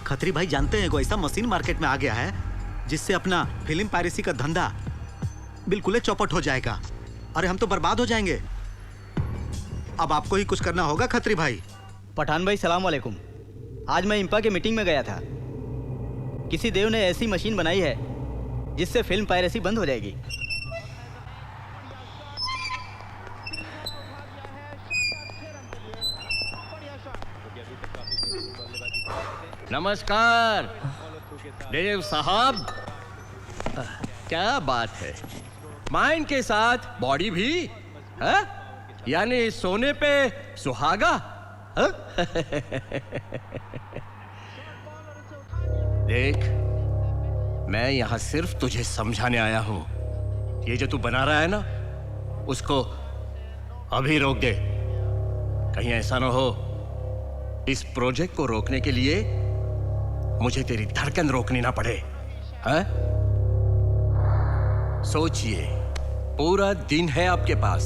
Khatri भाई जानते हैं कोई ऐसा मशीन मार्केट में आ गया है जिससे अपना फिल्म पायरेसी का धंधा बिल्कुल चौपट हो जाएगा। अरे हम तो बर्बाद हो जाएंगे। अब आपको ही कुछ करना होगा खत्री भाई। पठान भाई सलाम वालेकुम। आज मैं इम्पा के मीटिंग में गया था। किसी देव ने ऐसी मशीन बनाई है जिससे फिल्म पायरेसी बंद हो जाएगी। नमस्कार। देव साहब, क्या बात है, माइंड के साथ बॉडी भी है? यानी सोने पे सुहागा? देख, मैं यहां सिर्फ तुझे समझाने आया हूं। ये जो तू बना रहा है ना, उसको अभी रोक दे। कहीं ऐसा ना हो इस प्रोजेक्ट को रोकने के लिए मुझे तेरी धड़कन रोकनी ना पड़े। हैं? सोचिए, पूरा दिन है आपके पास।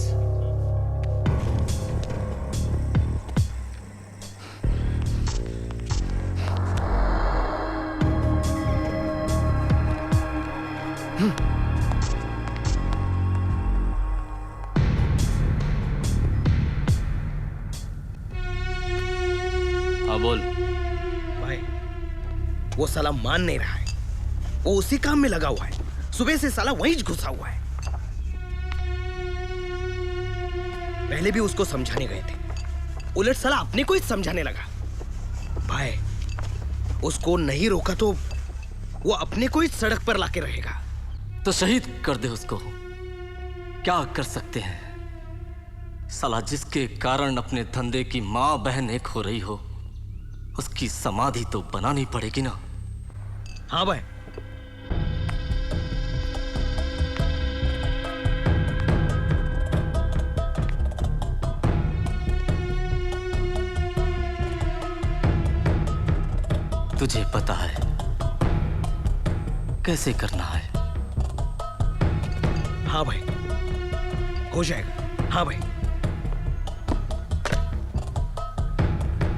हाँ बोल भाई। वो साला मान नहीं रहा है, वो उसी काम में लगा हुआ है। सुबह से साला वहीं घुसा हुआ है। पहले भी उसको समझाने गए थे, उलट साला अपने को ही समझाने लगा। भाई उसको नहीं रोका तो वो अपने को ही सड़क पर लाके रहेगा। तो शहीद कर दे उसको, क्या कर सकते हैं। साला जिसके कारण अपने धंधे की माँ बहन एक हो रही हो, उसकी समाधि तो बनानी पड़ेगी ना। हाँ भाई। तुझे पता है कैसे करना है। हाँ भाई, हो जाएगा। हाँ भाई।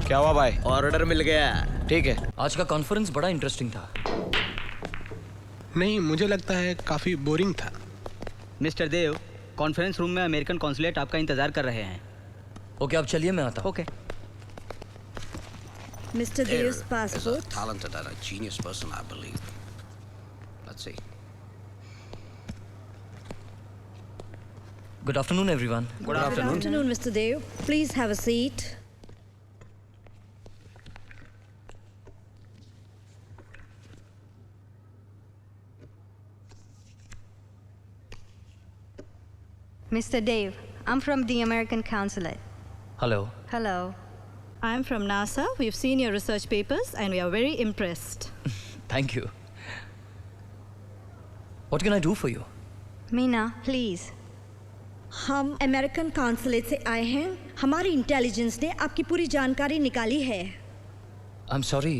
क्या हुआ भाई? ऑर्डर मिल गया। ठीक है। आज का कॉन्फ्रेंस बड़ा इंटरेस्टिंग था। नहीं, मुझे लगता है काफी बोरिंग था। मिस्टर देव, कॉन्फ्रेंस रूम में अमेरिकन कॉन्सुलेट आपका इंतजार कर रहे हैं। ओके, आप चलिए, मैं आता हूं। Okay. Mr. Dev's Is a passport. talented and a genius person, I believe. Let's see. Good afternoon, everyone. Good afternoon, Mr. Dev. Please have a seat. Mr. Dev, I'm from the American Consulate. Hello. Hello. I'm from NASA. We've seen your research papers and we are very impressed. Thank you. What can I do for you? Meena, please. हम American consulate से आए हैं। हमारी intelligence ने आपकी पूरी जानकारी निकाली है। I'm sorry,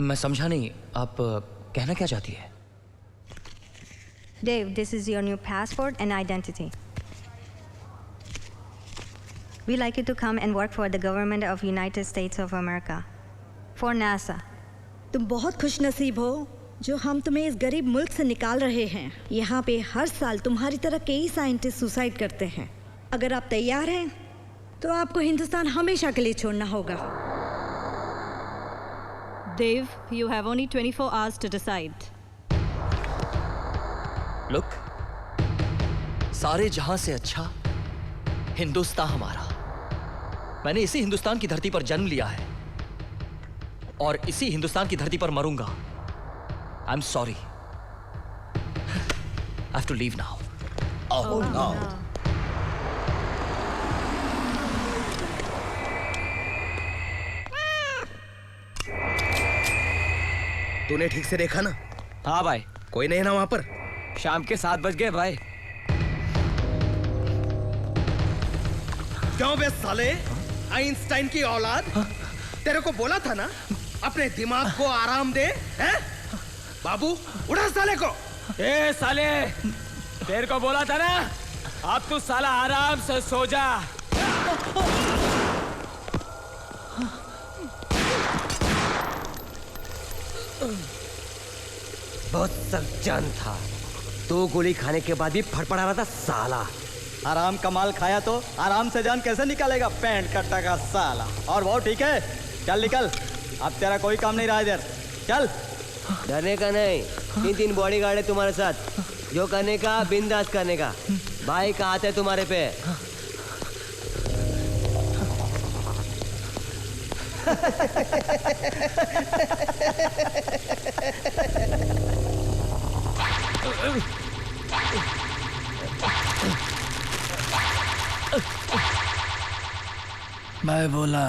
मैं समझा नहीं। आप कहना क्या चाहती है? Dave, this is your new passport and identity. We'd like you to come and work for the government of United States of America. For NASA. तुम बहुत खुशनसीब हो जो हम तुम्हें इस गरीब मुल्क से निकाल रहे हैं। यहाँ पे हर साल तुम्हारी तरह कई साइंटिस्ट सुसाइड करते हैं। अगर आप तैयार हैं तो आपको हिंदुस्तान हमेशा के लिए छोड़ना होगा। Dave, you have only 24 hours to decide. Look, सारे जहां से अच्छा हिंदुस्तान हमारा। मैंने इसी हिंदुस्तान की धरती पर जन्म लिया है और इसी हिंदुस्तान की धरती पर मरूंगा। I'm sorry. I have to leave now. Oh no. तूने ठीक से देखा ना? हाँ भाई। कोई नहीं ना वहां पर? शाम के 7 बज गए भाई। क्यों बे साले, आइंस्टाइन की औलाद? तेरे को बोला था ना अपने दिमाग को आराम दे, हैं? बाबू उड़ा साले को। ए साले, तेरे को बोला था ना, अब तू साला आराम से सो जा। बहुत सख्त था, 2 गोली खाने के बाद भी फड़फड़ा रहा था साला। आराम का माल खाया तो आराम से जान कैसे निकालेगा पैंट कट्टा का साला। और वो ठीक है, चल निकल, अब तेरा कोई काम नहीं रहा इधर। चल। डरने का नहीं, 3 बॉडीगार्ड है तुम्हारे साथ, जो करने का बिंदास करने का। भाई का हाथ है तुम्हारे पे। मैं बोला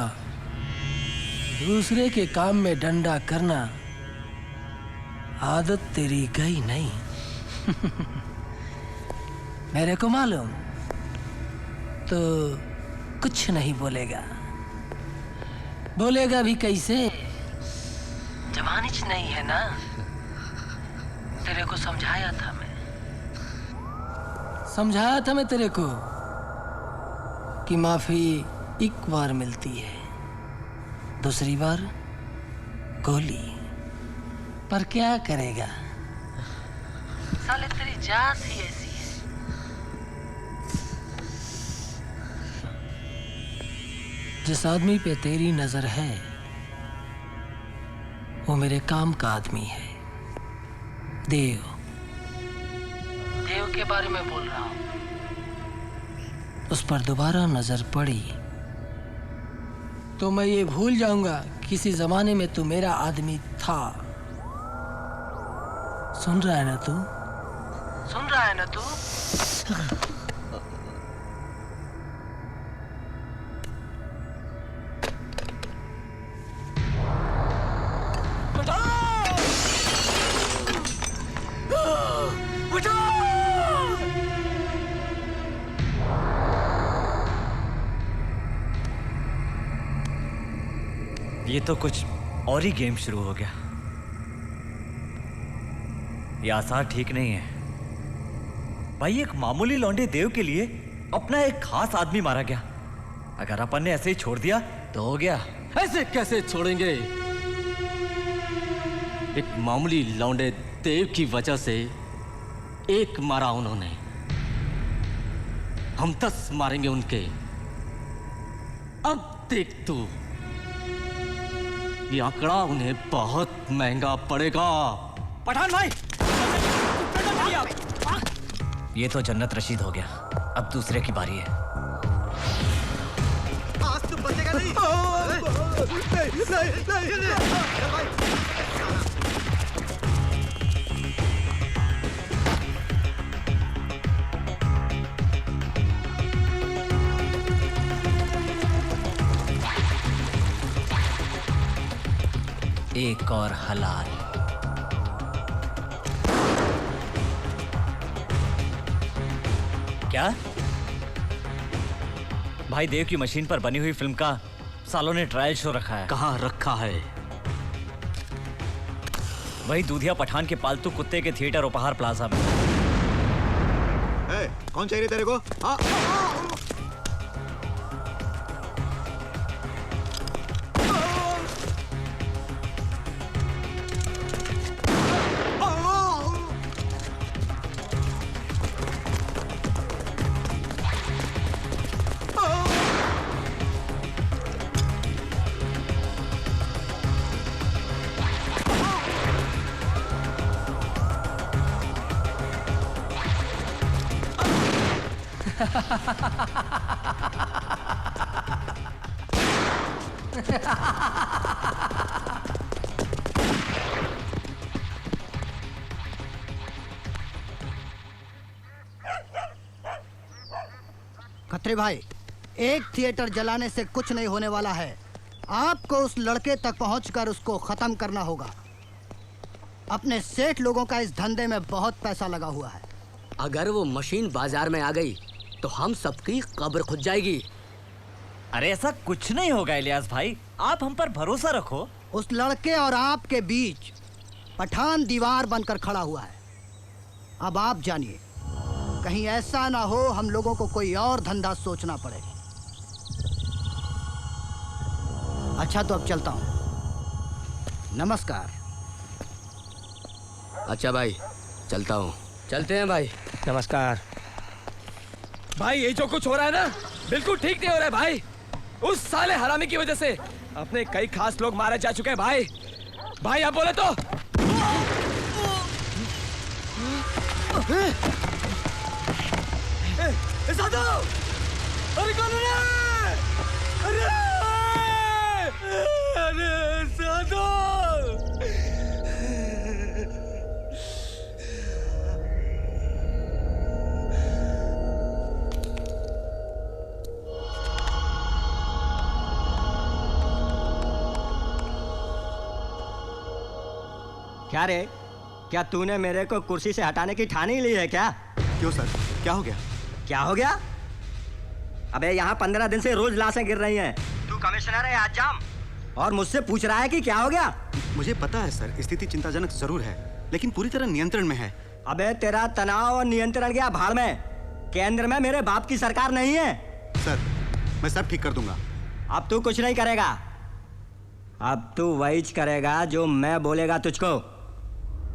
दूसरे के काम में डंडा करना आदत तेरी गई नहीं। मेरे को मालूम तो कुछ नहीं बोलेगा। बोलेगा भी कैसे? जवानिच नहीं है ना। तेरे को समझाया था मैं तेरे को कि माफी एक बार मिलती है, दूसरी बार गोली। पर क्या करेगा, साले तेरी जात ही ऐसी है। जिस आदमी पे तेरी नजर है वो मेरे काम का आदमी है। देव के बारे में बोल रहा हूं। उस पर दोबारा नजर पड़ी तो मैं ये भूल जाऊंगा किसी जमाने में तू मेरा आदमी था। सुन रहा है ना तू? ये तो कुछ और ही गेम शुरू हो गया। ये आसार ठीक नहीं है भाई। एक मामूली लौंडे देव के लिए अपना एक खास आदमी मारा गया। अगर अपन ने ऐसे ही छोड़ दिया तो हो गया। ऐसे कैसे छोड़ेंगे? एक मामूली लौंडे देव की वजह से एक मारा उन्होंने, हम 10 मारेंगे उनके। अब देख तू, ये आंकड़ा उन्हें बहुत महंगा पड़ेगा। पठान भाई, ये तो जन्नत रशीद हो गया। अब दूसरे की बारी है। आज तुम बचेगा नहीं। एक और हलाल। क्या भाई, देव की मशीन पर बनी हुई फिल्म का सालों ने ट्रायल शो रखा है। कहाँ रखा है? वही दूधिया पठान के पालतू कुत्ते के थिएटर उपहार प्लाजा में। कौन चाहिए तेरे को? खत्री भाई, एक थिएटर जलाने से कुछ नहीं होने वाला है। आपको उस लड़के तक पहुंचकर उसको खत्म करना होगा। अपने सेठ लोगों का इस धंधे में बहुत पैसा लगा हुआ है। अगर वो मशीन बाजार में आ गई तो हम सबकी कब्र खुद जाएगी। अरे ऐसा कुछ नहीं होगा इलियास भाई, आप हम पर भरोसा रखो। उस लड़के और आपके बीच पठान दीवार बनकर खड़ा हुआ है। अब आप जानिए, कहीं ऐसा ना हो हम लोगों को कोई और धंधा सोचना पड़े। अच्छा तो अब चलता हूं। नमस्कार। अच्छा भाई, चलता हूँ। चलते हैं भाई। नमस्कार। भाई ये जो कुछ हो रहा है ना, बिल्कुल ठीक नहीं हो रहा है भाई। उस साले हरामी की वजह से अपने कई खास लोग मारे जा चुके हैं भाई। भाई आप बोले तो। साधु! अरे कौन है? अरे साधु! क्या रे, क्या तूने मेरे को कुर्सी से हटाने की ठानी ली है क्या? क्यों सर, क्या हो गया? क्या हो गया? अबे यहाँ 15 दिन से रोज लाशें गिर रही हैं। तू कमिश्नर है आज जाम और मुझसे पूछ रहा है कि क्या हो गया? मुझे पता है सर, स्थिति चिंताजनक जरूर है, लेकिन पूरी तरह नियंत्रण में है। अबे तेरा तनाव और नियंत्रण गया भाड़ में। केंद्र में मेरे बाप की सरकार नहीं है। सर, मैं सब ठीक कर दूंगा। अब तू कुछ नहीं करेगा, अब तू वही करेगा जो मैं बोलेगा तुझको।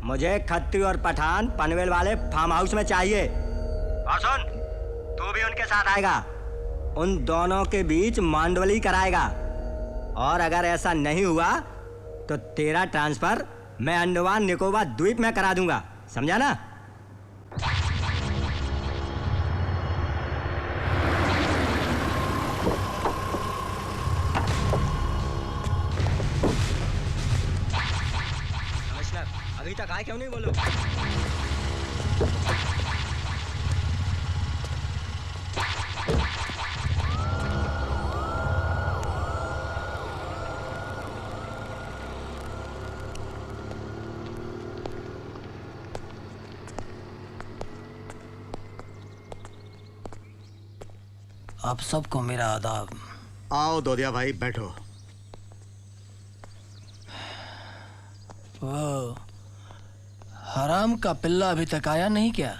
मुझे खत्री और पठान पनवेल वाले फार्म हाउस में चाहिए। और सुन, तू भी उनके साथ आएगा। उन दोनों के बीच मांडवली कराएगा और अगर ऐसा नहीं हुआ तो तेरा ट्रांसफर मैं अंडमान निकोबार द्वीप में करा दूंगा, समझा ना? अभी तक आए क्यों नहीं बोलो? आप सबको मेरा आदाब। आओ दोदिया भाई, बैठो। वो हराम का पिल्ला अभी तक आया नहीं क्या?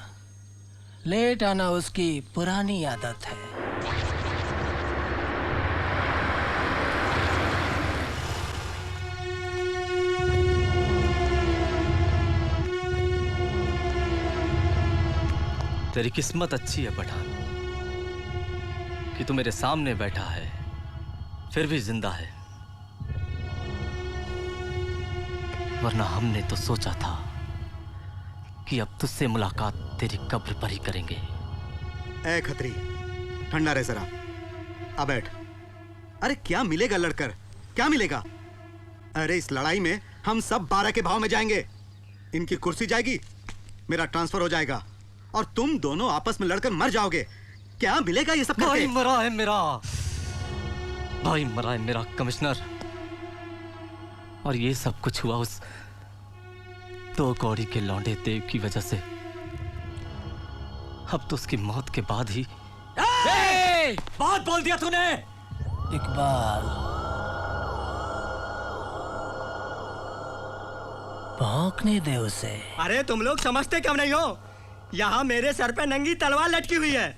लेट आना उसकी पुरानी आदत है। तेरी किस्मत अच्छी है पठान कि तू मेरे सामने बैठा है, फिर भी जिंदा है, वरना हमने तो सोचा था कि अब तुझसे मुलाकात तेरी कब्र पर ही करेंगे। ए खत्री, ठंडा रहे जरा, आ बैठ। अरे क्या मिलेगा लड़कर, क्या मिलेगा? अरे इस लड़ाई में हम सब 12 के भाव में जाएंगे। इनकी कुर्सी जाएगी, मेरा ट्रांसफर हो जाएगा और तुम दोनों आपस में लड़कर मर जाओगे। क्या मिलेगा ये सब करके? भाई मरा है मेरा, भाई मरा है मेरा कमिश्नर, और ये सब कुछ हुआ उस 2 कौड़ी के लौंडे देव की वजह से। अब तो उसकी मौत के बाद ही बात बोल दिया तूने। इकबाल, भौंकने दे उसे। अरे तुम लोग समझते क्यों नहीं हो? यहाँ मेरे सर पे नंगी तलवार लटकी हुई है,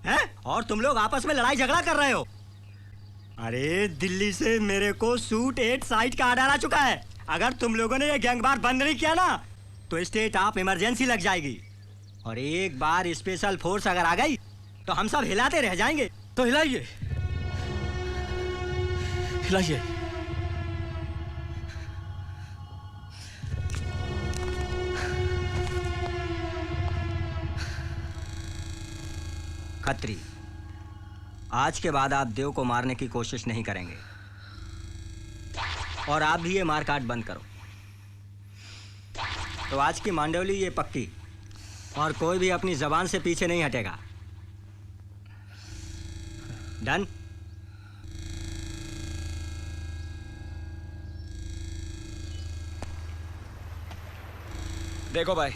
हैं? और तुम लोग आपस में लड़ाई झगड़ा कर रहे हो। अरे दिल्ली से मेरे को सूट 8 साइड का ऑर्डर आ चुका है। अगर तुम लोगों ने ये गैंगवार बंद नहीं किया ना तो स्टेट ऑफ इमरजेंसी लग जाएगी, और एक बार स्पेशल फोर्स अगर आ गई तो हम सब हिलाते रह जाएंगे। तो हिलाइए, हिलाइए। खत्री, आज के बाद आप देव को मारने की कोशिश नहीं करेंगे, और आप भी ये मारकाट बंद करो। तो आज की मांडवली ये पक्की, और कोई भी अपनी जबान से पीछे नहीं हटेगा। डन? देखो भाई,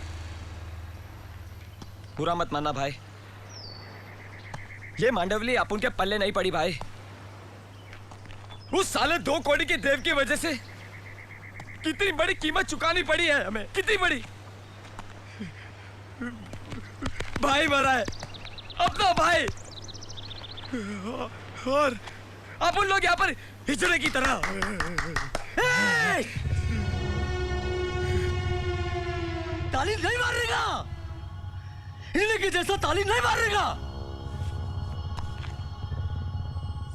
बुरा मत मानना भाई, ये मांडवली अपन के पल्ले नहीं पड़ी भाई। उस साले 2 कौड़ी के देव की वजह से कितनी बड़ी कीमत चुकानी पड़ी है हमें, कितनी बड़ी। भाई मरा है, अपना भाई, और अपन लोग यहाँ पर हिजड़े की तरह। ताली नहीं मारेगा, इन्हीं के जैसा ताली नहीं मारेगा।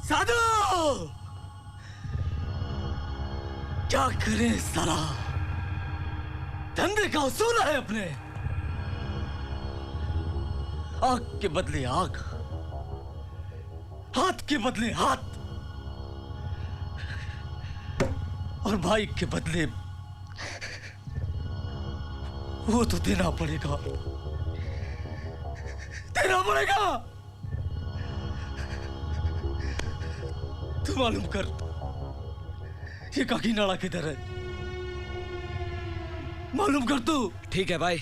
साधु, क्या करें साला, धंधे का उसूल है अपने। आग के बदले आग, हाथ के बदले हाथ, और भाई के बदले वो तो देना पड़ेगा, देना पड़ेगा। तू मालूम कर ये काकीनाड़ा किधर है? मालूम कर तू। ठीक है भाई।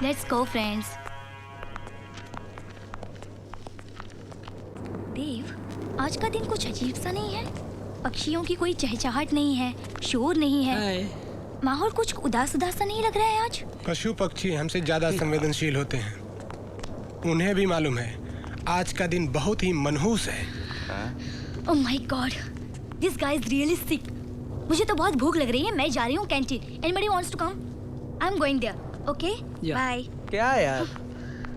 Let's go friends. देव, आज का दिन कुछ अजीब सा नहीं है? पक्षियों की कोई चहचहाट नहीं है, शोर नहीं है, माहौल कुछ उदास उदास सा नहीं लग रहा है आज। पशु पक्षी हमसे ज्यादा संवेदनशील होते हैं। उन्हें भी मालूम है आज का दिन बहुत ही मनहूस है। Oh my god, this guy is really sick. मुझे तो बहुत भूख लग रही है, मैं जा रही हूँ canteen. Anybody wants to come? I am going there. Okay bye. क्या यार,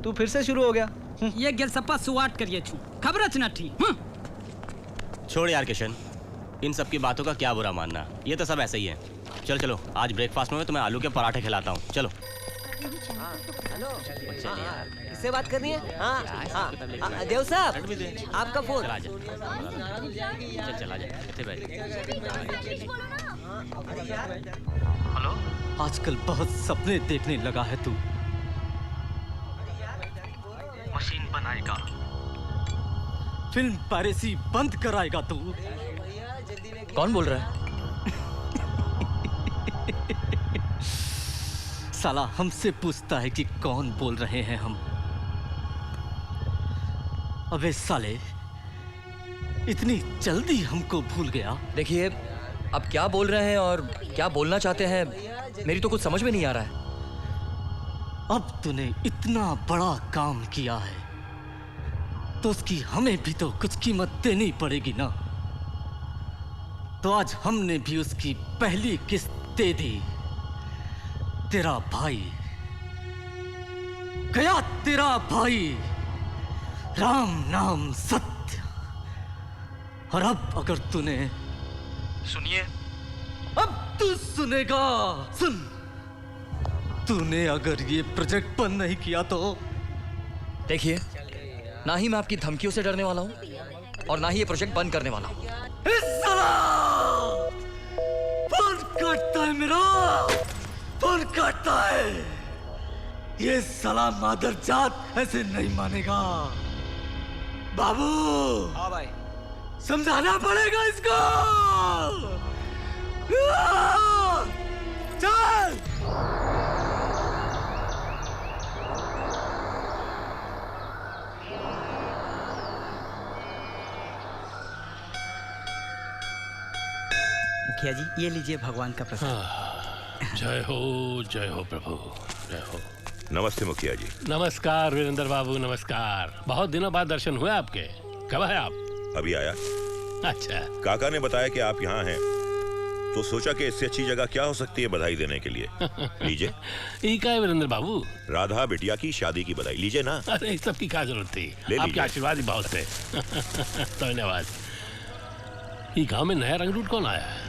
तू फिर से शुरू हो गया? ये गेलसप्पा सुवाट करिए छू खबर न थी। छोड़ यार किशन, इन सब की बातों का क्या बुरा मानना, ये तो सब ऐसे ही है। चलो चलो, आज ब्रेकफास्ट में तुम्हें आलू के पराठे खिलाता हूँ। चलो। किससे बात करनी है? हाँ, देव साहब, आपका फोन। चल आजा। हेलो, आजकल बहुत सपने देखने लगा है तू। मशीन बनाएगा, फिल्म पायरेसी बंद कराएगा तू। कौन बोल रहा है? साला हमसे पूछता है कि कौन बोल रहे हैं हम। अबे साले, इतनी जल्दी हमको भूल गया। देखिए, अब क्या बोल रहे हैं और क्या बोलना चाहते हैं, मेरी तो कुछ समझ में नहीं आ रहा है। अब तूने इतना बड़ा काम किया है तो उसकी हमें भी तो कुछ कीमत देनी पड़ेगी ना। तो आज हमने भी उसकी पहली किस्त दे दी। तेरा भाई गया, तेरा भाई, राम नाम सत्य। और अब अगर तूने, सुनिए, अब तू सुनेगा। सुन, तूने अगर ये प्रोजेक्ट बंद नहीं किया तो देखिए, ना ही मैं आपकी धमकियों से डरने वाला हूँ और ना ही ये प्रोजेक्ट बंद करने वाला हूँ। फोन काटता है मेरा, फोन काटता है। ये साला मादर जात ऐसे नहीं मानेगा। बाबू, हाँ भाई, समझाना पड़ेगा इसको। चल। मुखिया जी, ये लीजिए भगवान का प्रसाद। जय हो प्रभु, जय हो। नमस्ते मुखिया जी। नमस्कार वीरेंद्र बाबू, नमस्कार। बहुत दिनों बाद दर्शन हुए आपके। कब है आप? अभी आया। अच्छा। काका ने बताया कि आप यहाँ हैं, तो सोचा कि इससे अच्छी जगह क्या हो सकती है बधाई देने के लिए। लीजिए। ये क्या है वीरेंद्र बाबू? राधा बिटिया की शादी की बधाई, लीजिए ना। अरे इस सब की क्या जरूरत थी, आपके आशीर्वाद ही बहुत थे। धन्यवाद। ये गांव में नया रंगरूट कौन आया है?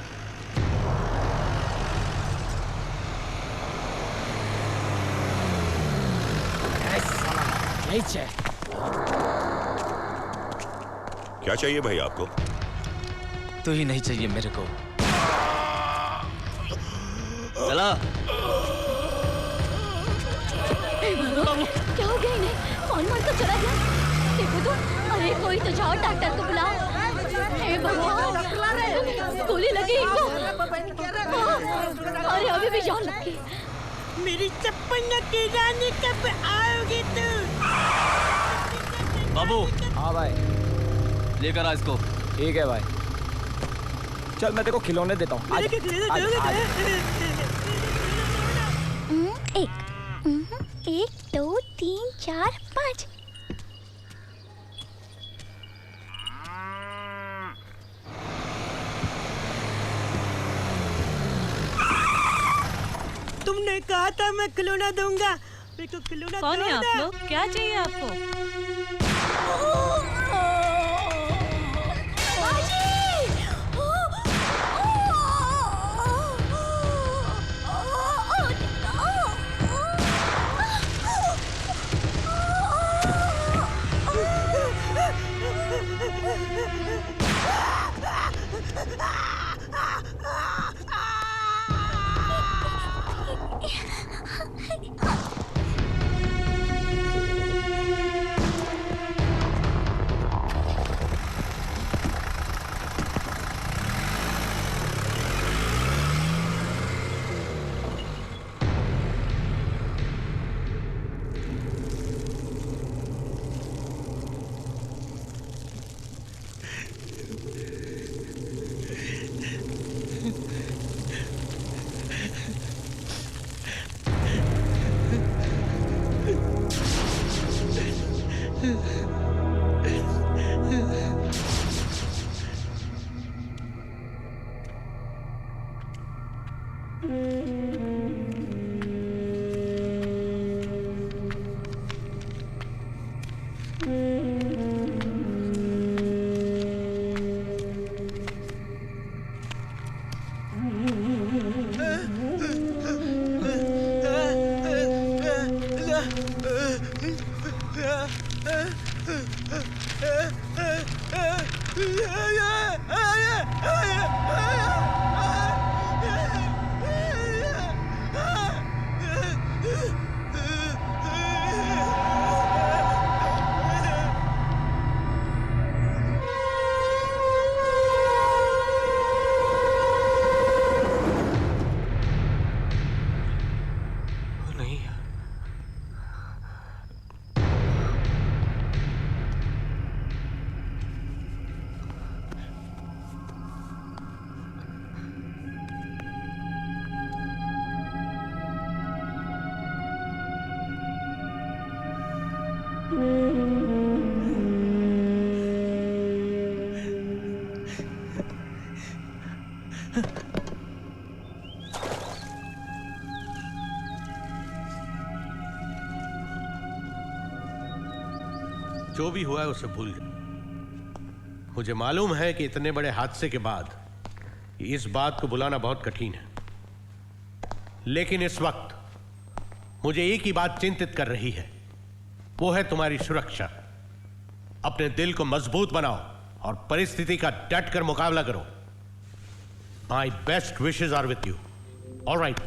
क्या चाहिए भाई आपको? तो ही नहीं चाहिए मेरे को। चला। क्या हो गया इन्हें? कौन मार कर चला गया? देखो तो, अरे कोई तो जाओ, डॉक्टर को बुलाओ। हे भगवान, गोली लगी इनको। अरे अभी भी जान लगी। मेरी चप्पल की रानी, कब आओगी तू? बाबू। हाँ भाई, लेकर आ इसको। ठीक है भाई, चल मैं तेरे को खिलौने देता हूँ। एक, दो, तीन, चार, पाँच। तुमने कहा था मैं खिलौना दूंगा। मेरे को खिलौना कौन है दो आप ना। लोग? क्या चाहिए आपको? जो भी हुआ है उसे भूल जाओ। मुझे मालूम है कि इतने बड़े हादसे के बाद इस बात को बुलाना बहुत कठिन है, लेकिन इस वक्त मुझे एक ही बात चिंतित कर रही है, वो है तुम्हारी सुरक्षा। अपने दिल को मजबूत बनाओ और परिस्थिति का डट कर मुकाबला करो। My best wishes are with you. Alright.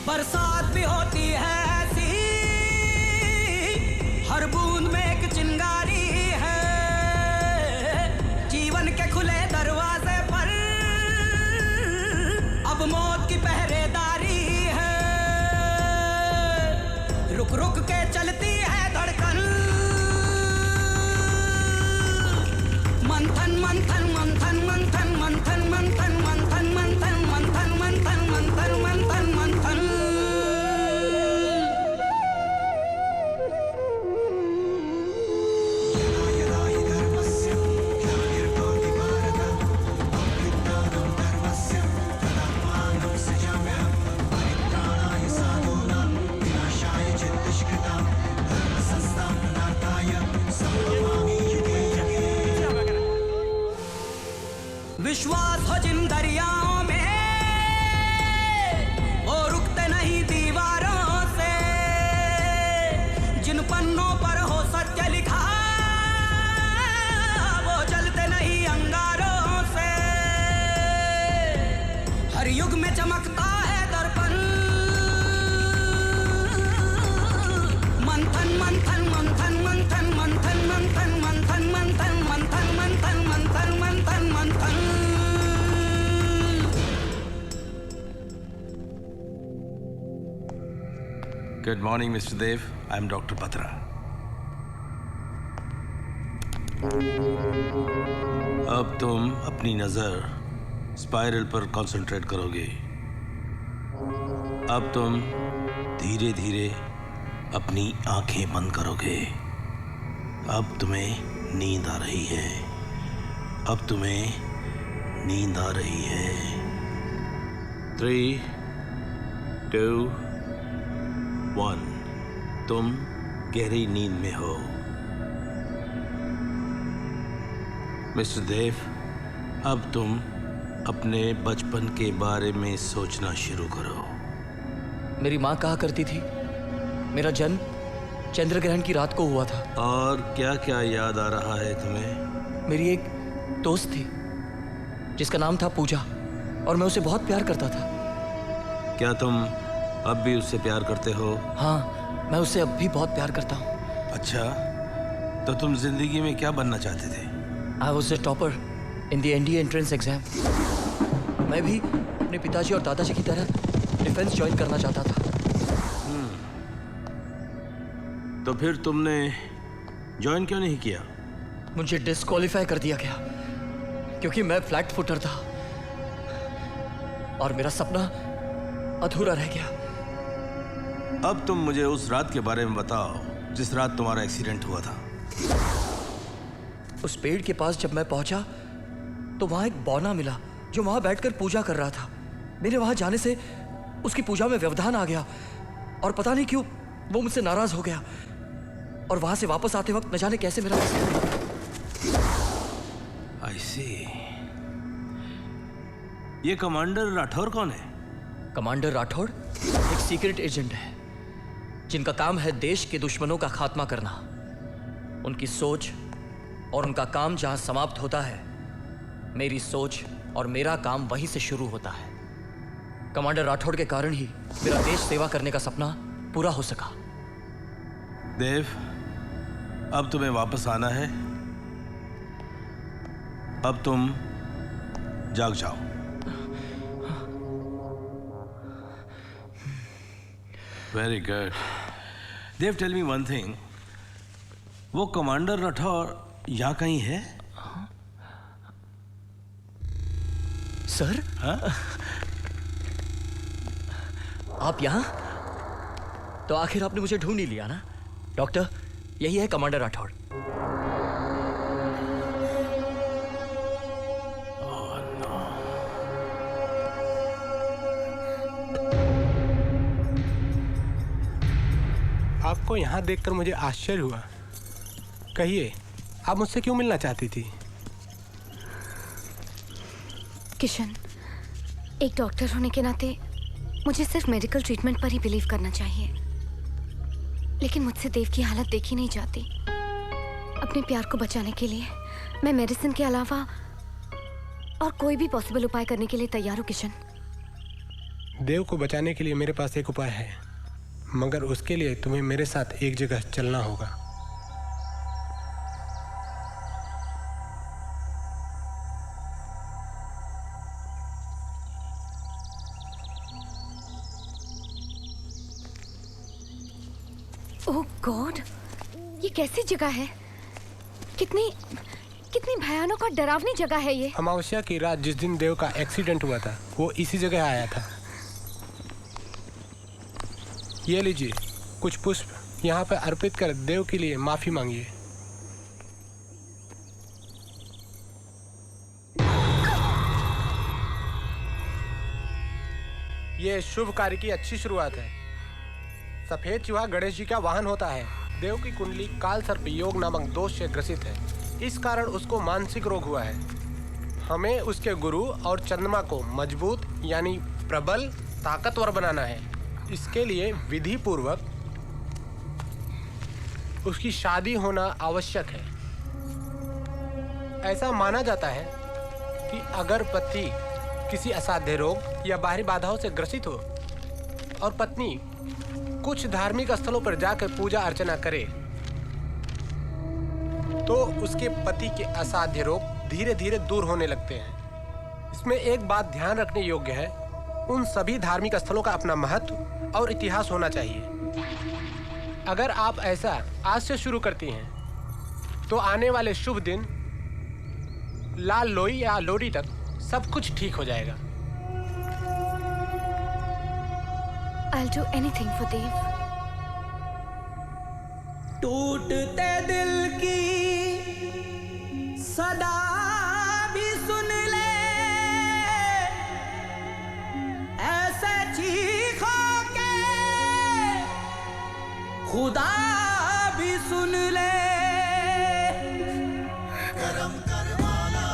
बरसात भी होती है ऐसी, हर बूंद में एक चिंगारी है। जीवन के खुले दरवाजे पर अब मौत की पहरेदारी है। रुक रुक के चलती है धड़कन, मंथन मंथन मंथन मंथन मंथन मंथन मंथन मंथन मंथन मंथन मंथन मंथन मंथन। विश्वास हो जिन दरियाओं में, वो रुकते नहीं दीवारों से। जिन पन्नों पर हो सत्य लिखा, वो जलते नहीं अंगारों से। हर युग में चमकता है दर्पण, मंथन मंथन मंथन मंथन मंथन मंथन मंथन मंथन मंथन मंथन मंथन मंथन मंथन। Good morning, Mr. Dev. I'm Dr. Batra. अब तुम अपनी नजर स्पाइरल पर कंसंट्रेट करोगे। अब तुम धीरे धीरे अपनी आंखें बंद करोगे। अब तुम्हें नींद आ रही है। अब तुम्हें नींद आ रही है। 3, 2, 1। तुम गहरी नींद में हो। मिस्टर देव, अब तुम अपने बचपन के बारे में सोचना शुरू करो। मेरी माँ कहा करती थी मेरा जन्म चंद्र ग्रहण की रात को हुआ था। और क्या क्या याद आ रहा है तुम्हें? मेरी एक दोस्त थी जिसका नाम था पूजा, और मैं उसे बहुत प्यार करता था। क्या तुम अब भी उससे प्यार करते हो? हाँ, मैं उससे अब भी बहुत प्यार करता हूँ। अच्छा, तो तुम जिंदगी में क्या बनना चाहते थे? I was a topper in the NDA entrance exam. मैं भी अपने पिताजी और दादाजी की तरह डिफेंस ज्वाइन करना चाहता था। तो फिर तुमने ज्वाइन क्यों नहीं किया? मुझे डिस्क्वालीफाई कर दिया गया क्योंकि मैं फ्लैट फुटर था और मेरा सपना अधूरा रह गया। अब तुम मुझे उस रात के बारे में बताओ जिस रात तुम्हारा एक्सीडेंट हुआ था। उस पेड़ के पास जब मैं पहुंचा तो वहां एक बौना मिला जो वहां बैठकर पूजा कर रहा था। मेरे वहां जाने से उसकी पूजा में व्यवधान आ गया और पता नहीं क्यों वो मुझसे नाराज हो गया, और वहां से वापस आते वक्त न जाने कैसे मेरा I see. ये कमांडर राठौर कौन है? कमांडर राठौर एक सीक्रेट एजेंट है जिनका काम है देश के दुश्मनों का खात्मा करना। उनकी सोच और उनका काम जहां समाप्त होता है, मेरी सोच और मेरा काम वहीं से शुरू होता है। कमांडर राठौड़ के कारण ही मेरा देश सेवा करने का सपना पूरा हो सका। देव, अब तुम्हें वापस आना है। अब तुम जाग जाओ। Very good. Dev, tell me one thing, वो कमांडर राठौर यहाँ कहीं है? सर? हाँ? आप यहाँ? तो आखिर आपने मुझे ढूंढ ही लिया ना? डॉक्टर, यही है कमांडर राठौड़। आपको यहाँ देखकर मुझे आश्चर्य हुआ। कहिए, आप मुझसे क्यों मिलना चाहती थी? किशन, एक डॉक्टर होने के नाते मुझे सिर्फ मेडिकल ट्रीटमेंट पर ही बिलीव करना चाहिए, लेकिन मुझसे देव की हालत देखी नहीं जाती। अपने प्यार को बचाने के लिए मैं मेडिसिन के अलावा और कोई भी पॉसिबल उपाय करने के लिए तैयार हूँ। किशन, देव को बचाने के लिए मेरे पास एक उपाय है, मगर उसके लिए तुम्हें मेरे साथ एक जगह चलना होगा। ओह गॉड, ये कैसी जगह है? कितनी कितनी भयानक और डरावनी जगह है ये। अमावस्या की रात जिस दिन देव का एक्सीडेंट हुआ था, वो इसी जगह आया था। ये लीजिए कुछ पुष्प, यहाँ पर अर्पित कर देव के लिए माफी मांगिए। ये शुभ कार्य की अच्छी शुरुआत है। सफेद चूहा गणेश जी का वाहन होता है। देव की कुंडली काल सर्प योग नामक दोष से ग्रसित है। इस कारण उसको मानसिक रोग हुआ है। हमें उसके गुरु और चंद्रमा को मजबूत यानी प्रबल ताकतवर बनाना है। इसके लिए विधि पूर्वक उसकी शादी होना आवश्यक है। ऐसा माना जाता है कि अगर पति किसी असाध्य रोग या बाहरी बाधाओं से ग्रसित हो और पत्नी कुछ धार्मिक स्थलों पर जाकर पूजा अर्चना करे, तो उसके पति के असाध्य रोग धीरे धीरे दूर होने लगते हैं। इसमें एक बात ध्यान रखने योग्य है, उन सभी धार्मिक स्थलों का अपना महत्व और इतिहास होना चाहिए। अगर आप ऐसा आज से शुरू करती हैं, तो आने वाले शुभ दिन लाल लोई या लोरी तक सब कुछ ठीक हो जाएगा। I'll do anything for Dev. टूटते दिल की सदा भी सुन ले, ऐसे चीखों के खुदा भी सुन ले। करम कर मौला,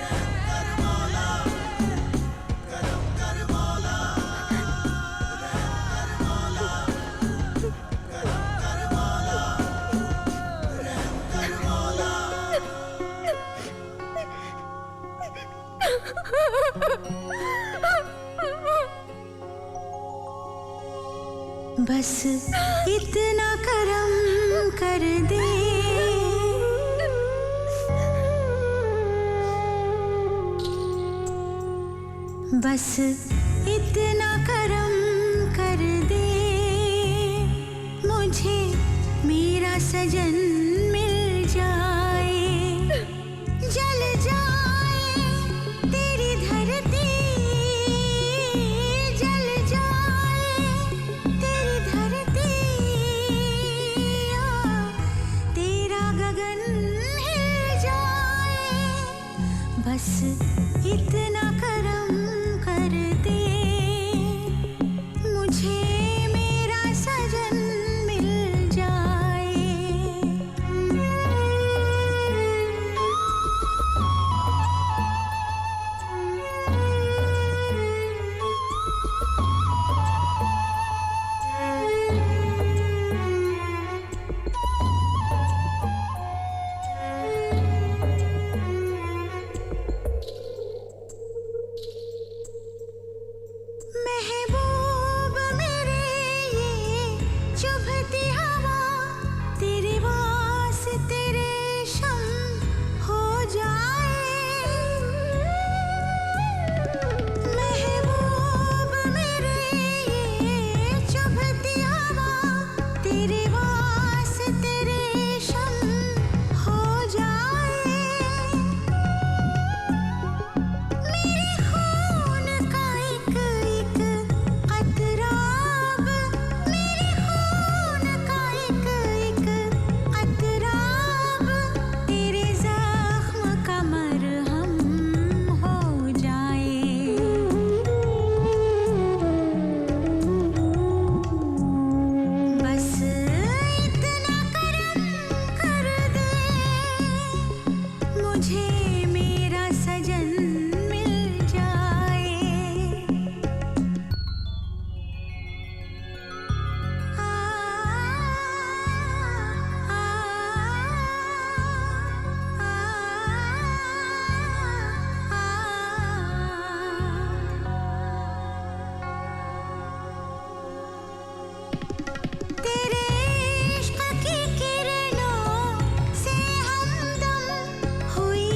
रहम कर मौला, करम कर मौला, रहम कर मौला, करम कर मौला, रहम कर मौला। बस इतना करम कर दे, बस इतना करम कर दे, मुझे मेरा सजन मिल जाए, जल जाए तेरी धरती, जल जाए तेरी धरती, तेरा गगन हिल जाए, बस इतना करम कर दे, मुझे मेरा सजन मिल जाए। महबूब मेरे ये चुभती हवा, तेरे वास्ते रेशम हो जाए। महबूब मेरे ये चुभती हवा, तेरे वास्ते रेशम हो जाए। मेरे खून का एक एक कतराब, मेरे खून का एक एक कतराब, तेरे जख्म का मरहम हो जाए। बस इतना करम कर दे, मुझे मेरा सजन मिल जाए। तेरे इश्क की किरणों से हमदम हुई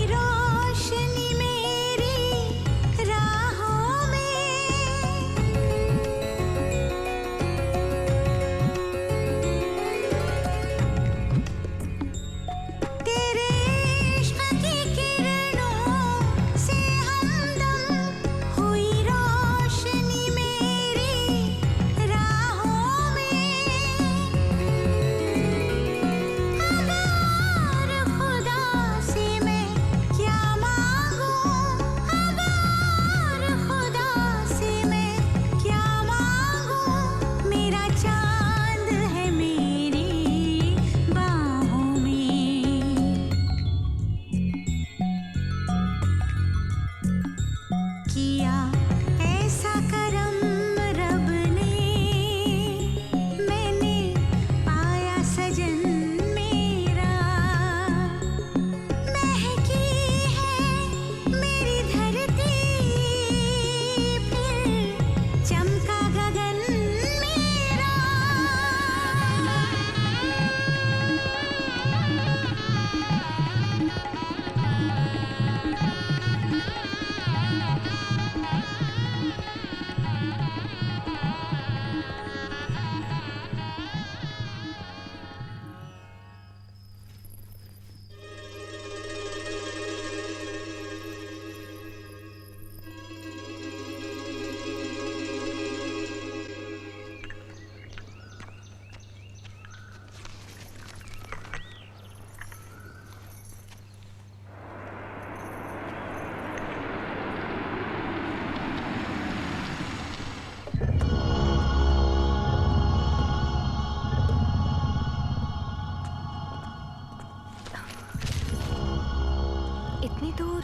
इतनी दूर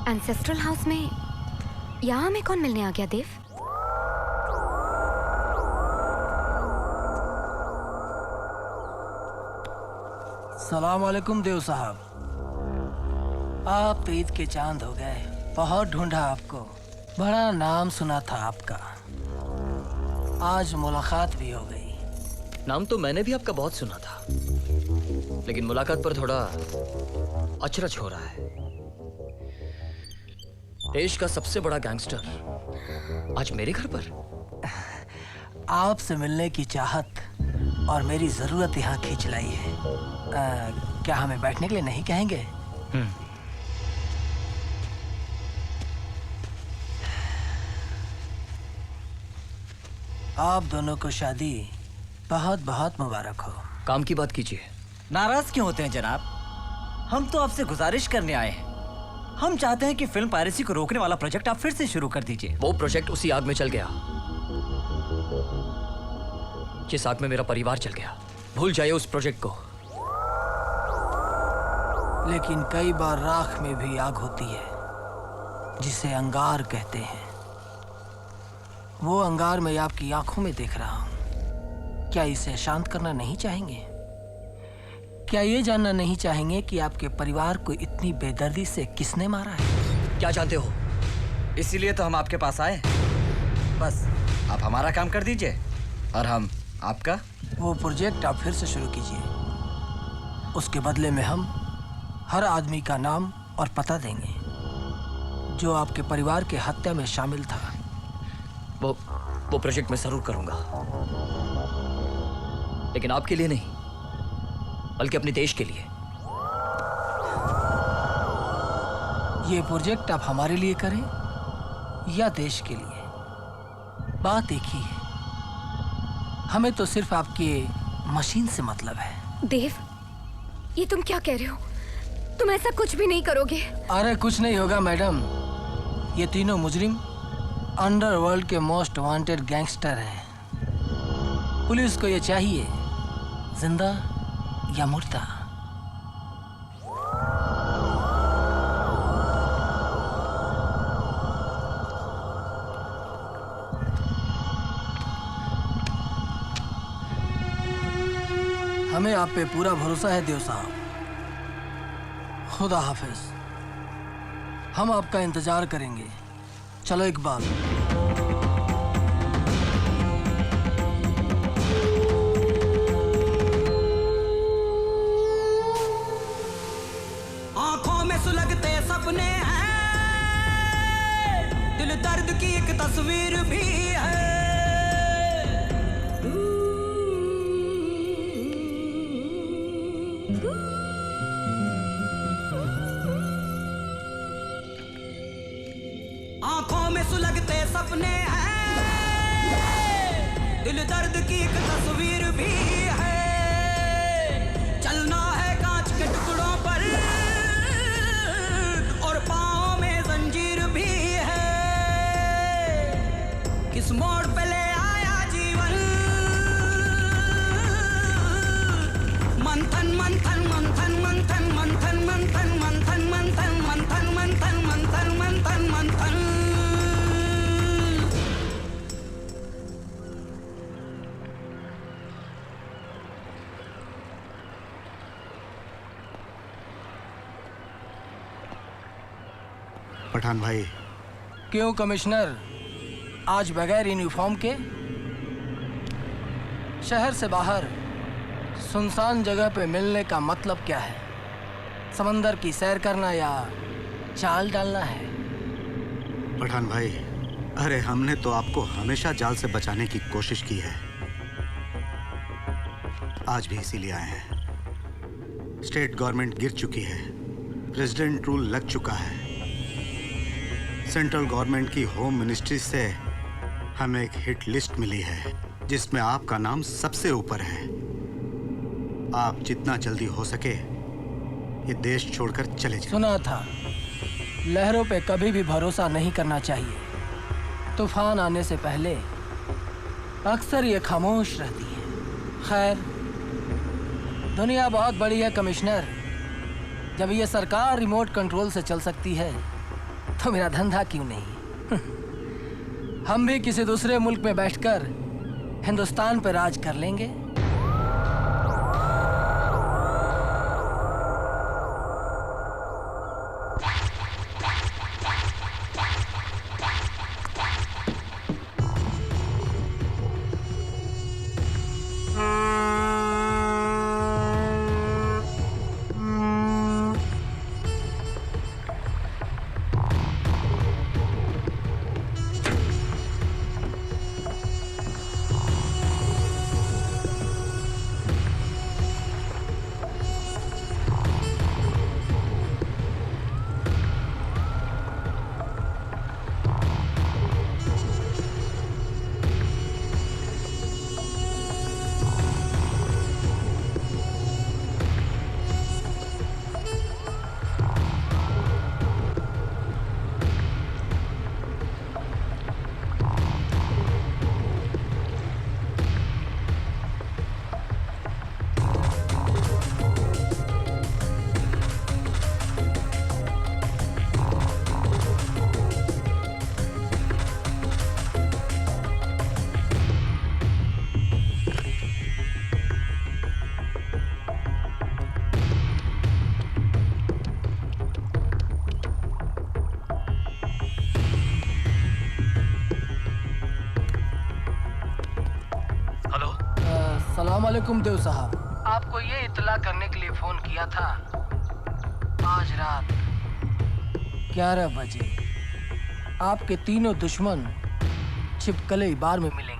एंसेस्ट्रल हाउस में यहाँ हमें कौन मिलने आ गया देव? सलाम वालेकुम देव साहब। आप तो ईद के चांद हो गए। बहुत ढूंढा आपको, बड़ा नाम सुना था आपका। आज मुलाकात भी हो गई। नाम तो मैंने भी आपका बहुत सुना था, लेकिन मुलाकात पर थोड़ा अचरज हो रहा है। देश का सबसे बड़ा गैंगस्टर आज मेरे घर पर। आपसे मिलने की चाहत और मेरी जरूरत यहाँ खींच लाई है। क्या हमें बैठने के लिए नहीं कहेंगे? आप दोनों को शादी बहुत बहुत मुबारक हो। काम की बात कीजिए। नाराज क्यों होते हैं जनाब? हम तो आपसे गुजारिश करने आए हैं। हम चाहते हैं कि फिल्म पायरेसी को रोकने वाला प्रोजेक्ट आप फिर से शुरू कर दीजिए। वो प्रोजेक्ट उसी आग में चल गया जिस आग में मेरा परिवार चल गया। भूल जाइए उस प्रोजेक्ट को। लेकिन कई बार राख में भी आग होती है, जिसे अंगार कहते हैं। वो अंगार मैं आपकी आंखों में देख रहा हूं। क्या इसे शांत करना नहीं चाहेंगे? क्या ये जानना नहीं चाहेंगे कि आपके परिवार को इतनी बेदर्दी से किसने मारा है? क्या जानते हो? इसीलिए तो हम आपके पास आए। बस आप हमारा काम कर दीजिए और हम आपका। वो प्रोजेक्ट आप फिर से शुरू कीजिए। उसके बदले में हम हर आदमी का नाम और पता देंगे जो आपके परिवार के हत्या में शामिल था। वो प्रोजेक्ट मैं जरूर करूंगा, लेकिन आपके लिए नहीं, बल्कि अपने देश के लिए। ये प्रोजेक्ट आप हमारे लिए करें या देश के लिए, बात एक ही है। हमें तो सिर्फ आपके मशीन से मतलब है। देव, ये तुम क्या कह रहे हो? तुम ऐसा कुछ भी नहीं करोगे। अरे कुछ नहीं होगा मैडम। ये तीनों मुजरिम अंडरवर्ल्ड के मोस्ट वांटेड गैंगस्टर हैं। पुलिस को ये चाहिए, जिंदा या मुर्दा। हमें आप पे पूरा भरोसा है देव साहब। खुदा हाफिज। हम आपका इंतजार करेंगे। चलो इकबाल। आंखों में सुलगते सपने हैं, दिल दर्द की एक तस्वीर भी है। आंखों में सुलगते सपने हैं, दिल दर्द की एक तस्वीर भी है। चलना है कांच के टुकड़ों पर और पाँव में जंजीर भी है। किस मोड़ पे ले आया जीवन, मंथन मंथन मंथन मंथन मंथन मंथन मंथन मंथन मंथन मंथन मंथन मंथन मंथन। पठान भाई। क्यों कमिश्नर, आज बगैर यूनिफॉर्म के शहर से बाहर सुनसान जगह पे मिलने का मतलब क्या है? समंदर की सैर करना या चाल डालना है? पठान भाई, अरे हमने तो आपको हमेशा जाल से बचाने की कोशिश की है। आज भी इसीलिए आए हैं। स्टेट गवर्नमेंट गिर चुकी है, प्रेसिडेंट रूल लग चुका है। सेंट्रल गवर्नमेंट की होम मिनिस्ट्री से हमें एक हिट लिस्ट मिली है जिसमें आपका नाम सबसे ऊपर है। आप जितना जल्दी हो सके ये देश छोड़कर चले जाएं। सुना था लहरों पे कभी भी भरोसा नहीं करना चाहिए। तूफान आने से पहले अक्सर ये खामोश रहती है। खैर, दुनिया बहुत बड़ी है कमिश्नर। जब ये सरकार रिमोट कंट्रोल से चल सकती है तो मेरा धंधा क्यों नहीं? हम भी किसी दूसरे मुल्क में बैठकर हिंदुस्तान पर राज कर लेंगे। सलामुअलैकुम देव साहब, आपको ये इत्तला करने के लिए फोन किया था, आज रात 11 बजे आपके तीनों दुश्मन छिपकली बार में मिलेंगे।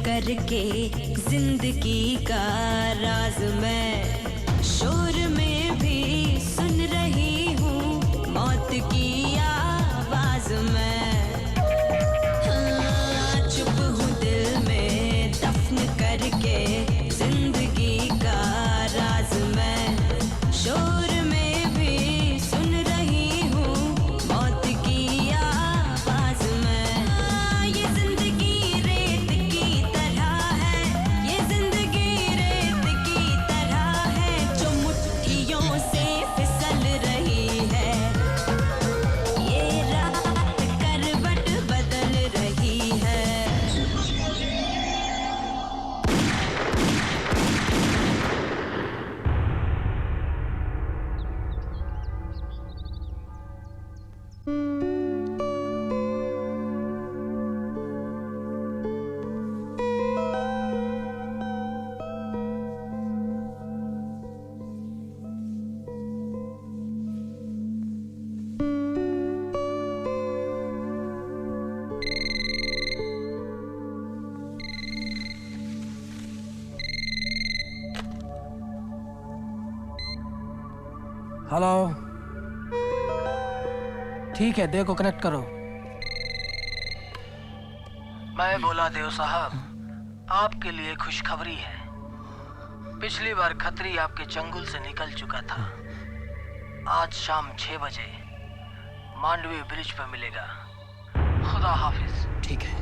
करके जिंदगी का राज मैं शोर में भी सुन रही हूँ मौत की आवाज मैं। हाँ, चुप हूँ दिल में दफन करके जिंदगी का राज मैं शोर में भी सुन रही हूँ मौत की आवाज मैं। ये जिंदगी रेत की हेलो, ठीक है, देव को कनेक्ट करो। मैं बोला देव साहब, आपके लिए खुशखबरी है। पिछली बार खतरी आपके चंगुल से निकल चुका था। आज शाम 6 बजे मांडवी ब्रिज पर मिलेगा। खुदा हाफिज। ठीक है।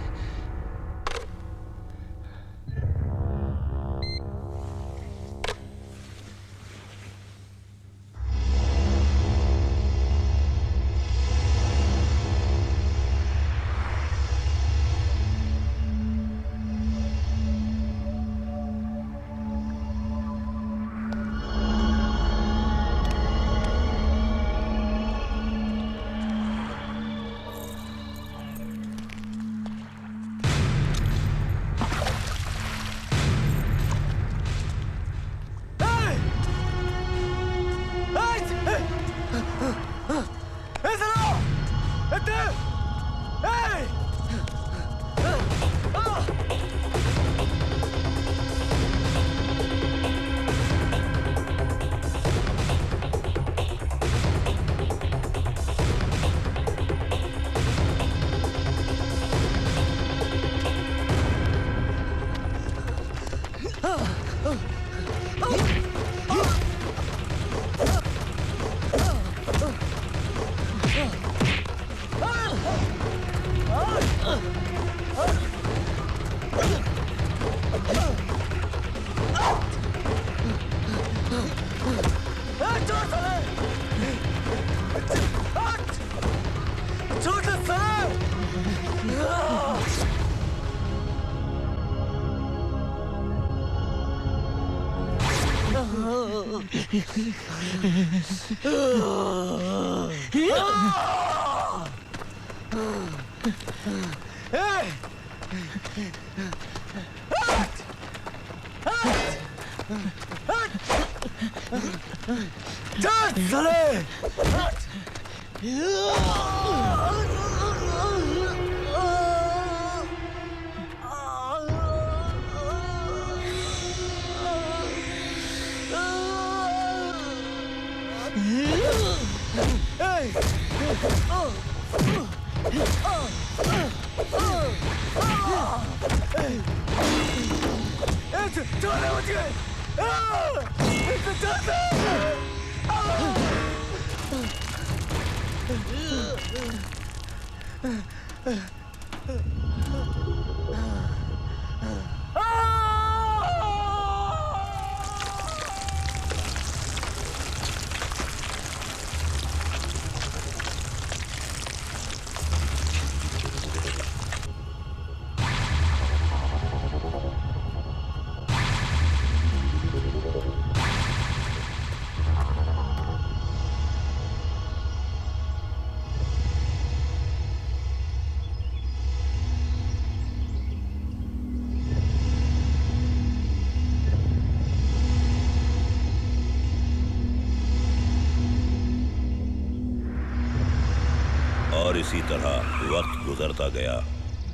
और इसी तरह वक्त गुजरता गया।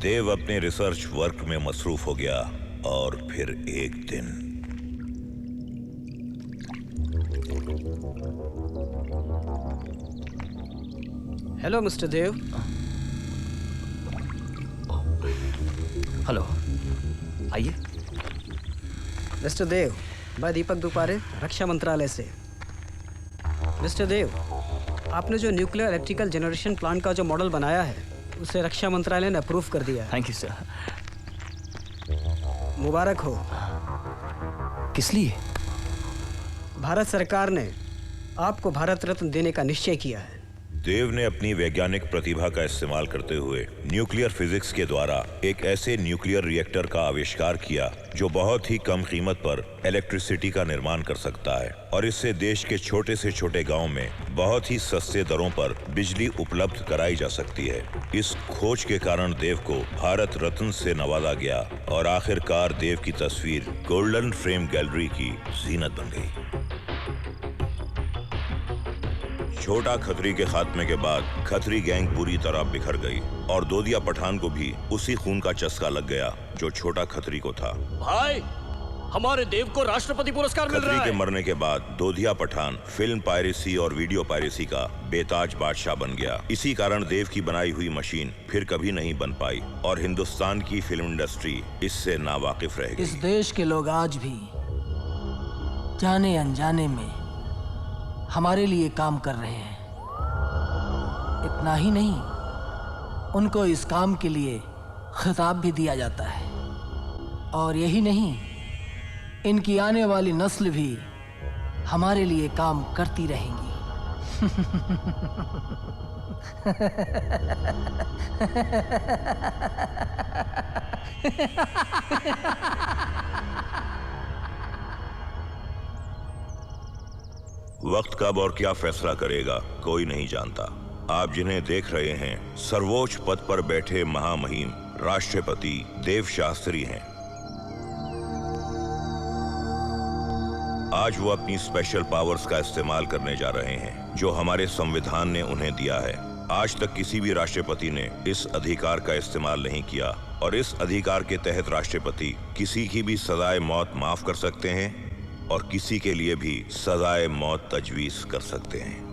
देव अपने रिसर्च वर्क में मसरूफ हो गया और फिर एक दिन हेलो मिस्टर देव। हेलो, आइए। मिस्टर देव, मैं दीपक दुपारे, रक्षा मंत्रालय से। मिस्टर देव, आपने जो न्यूक्लियर इलेक्ट्रिकल जनरेशन प्लांट का जो मॉडल बनाया है उसे रक्षा मंत्रालय ने अप्रूव कर दिया है। Thank you sir. मुबारक हो। किस लिए? भारत सरकार ने आपको भारत रत्न देने का निश्चय किया है। देव ने अपनी वैज्ञानिक प्रतिभा का इस्तेमाल करते हुए न्यूक्लियर फिजिक्स के द्वारा एक ऐसे न्यूक्लियर रिएक्टर का आविष्कार किया जो बहुत ही कम कीमत पर इलेक्ट्रिसिटी का निर्माण कर सकता है और इससे देश के छोटे से छोटे गांव में बहुत ही सस्ते दरों पर बिजली उपलब्ध कराई जा सकती है। इस खोज के कारण देव को भारत रत्न से नवाजा गया और आखिरकार देव की तस्वीर गोल्डन फ्रेम गैलरी की जीनत बन गई। छोटा खतरी के खात्मे के बाद खतरी गैंग पूरी तरह बिखर गई और दोदिया पठान को भी उसी खून का चस्का लग गया जो छोटा खतरी को था। भाई, हमारे देव को राष्ट्रपति पुरस्कार मिल खत्री रहा के है। मरने के बाद दोधिया पठान फिल्म पायरेसी और वीडियो पायरेसी का बेताज बादशाह बन गया। इसी कारण देव की बनाई हुई मशीन फिर कभी नहीं बन पाई और हिंदुस्तान की फिल्म इंडस्ट्री इससे नावाकिफ रह इस गई। देश के लोग आज भी जाने अनजाने में हमारे लिए काम कर रहे हैं। इतना ही नहीं, उनको इस काम के लिए खिताब भी दिया जाता है। और यही नहीं, इनकी आने वाली नस्ल भी हमारे लिए काम करती रहेंगी। वक्त कब और क्या फैसला करेगा कोई नहीं जानता। आप जिन्हें देख रहे हैं सर्वोच्च पद पर बैठे महामहिम राष्ट्रपति देव शास्त्री हैं। आज वो अपनी स्पेशल पावर्स का इस्तेमाल करने जा रहे हैं जो हमारे संविधान ने उन्हें दिया है। आज तक किसी भी राष्ट्रपति ने इस अधिकार का इस्तेमाल नहीं किया और इस अधिकार के तहत राष्ट्रपति किसी की भी सजाए मौत माफ कर सकते हैं और किसी के लिए भी सजाए मौत तजवीज कर सकते हैं।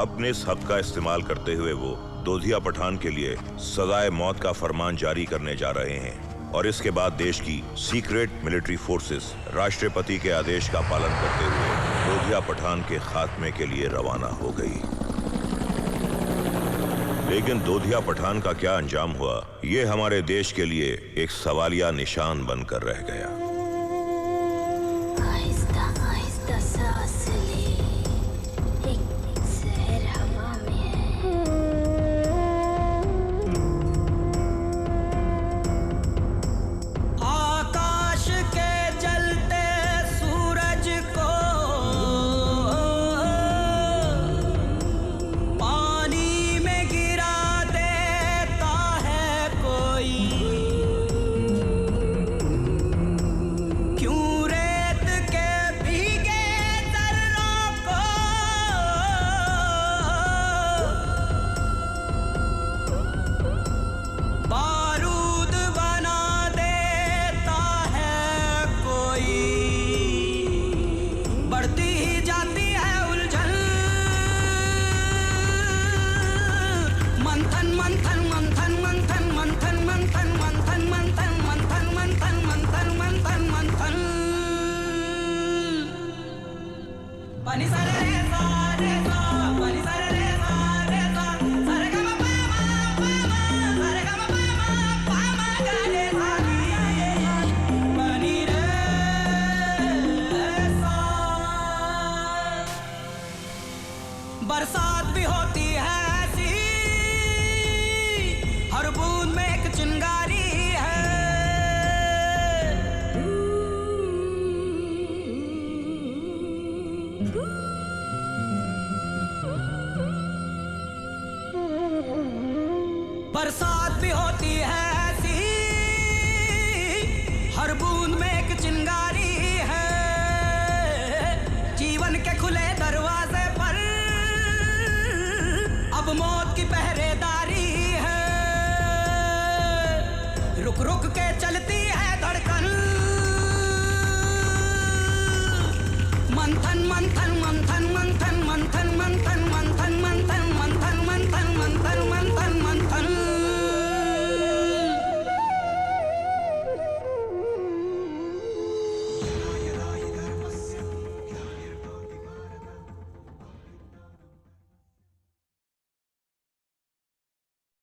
अपने इस हक का इस्तेमाल करते हुए वो दोधिया पठान के लिए सजाए मौत का फरमान जारी करने जा रहे हैं और इसके बाद देश की सीक्रेट मिलिट्री फोर्सेस राष्ट्रपति के आदेश का पालन करते हुए दोधिया पठान के खात्मे के लिए रवाना हो गई। लेकिन दोधिया पठान का क्या अंजाम हुआ, ये हमारे देश के लिए एक सवालिया निशान बनकर रह गया। आहिस्ता आहिस्ता सांस ले, एक शहर हवा में है। आकाश के जलते सूरज को पानी में गिरा देता है कोई। क्यों रेत के भीगे जर्रों को बारूद बना देता है कोई। बढ़ती ही जाती है उलझन, मंथन मंथन मंथन मंथन मंथन मंथन मंथन मंथन मंथन मंथन मंथन मंथन मंथन। पानी सारे रे सारे सा, पानी सारे रे सारे सा, सारे गा मा पा मा सारे गा मा पा मा गा रे सा नी। पानी रे सा। बरसात भी होती है ऐसी, हर बूंद में एक चिंगारी है। बरसात भी होती है ऐसी, हर बूंद में एक चिंगारी है। जीवन के खुले दरवाजे पर अब मौत की पहरेदारी है। रुक रुक के चलती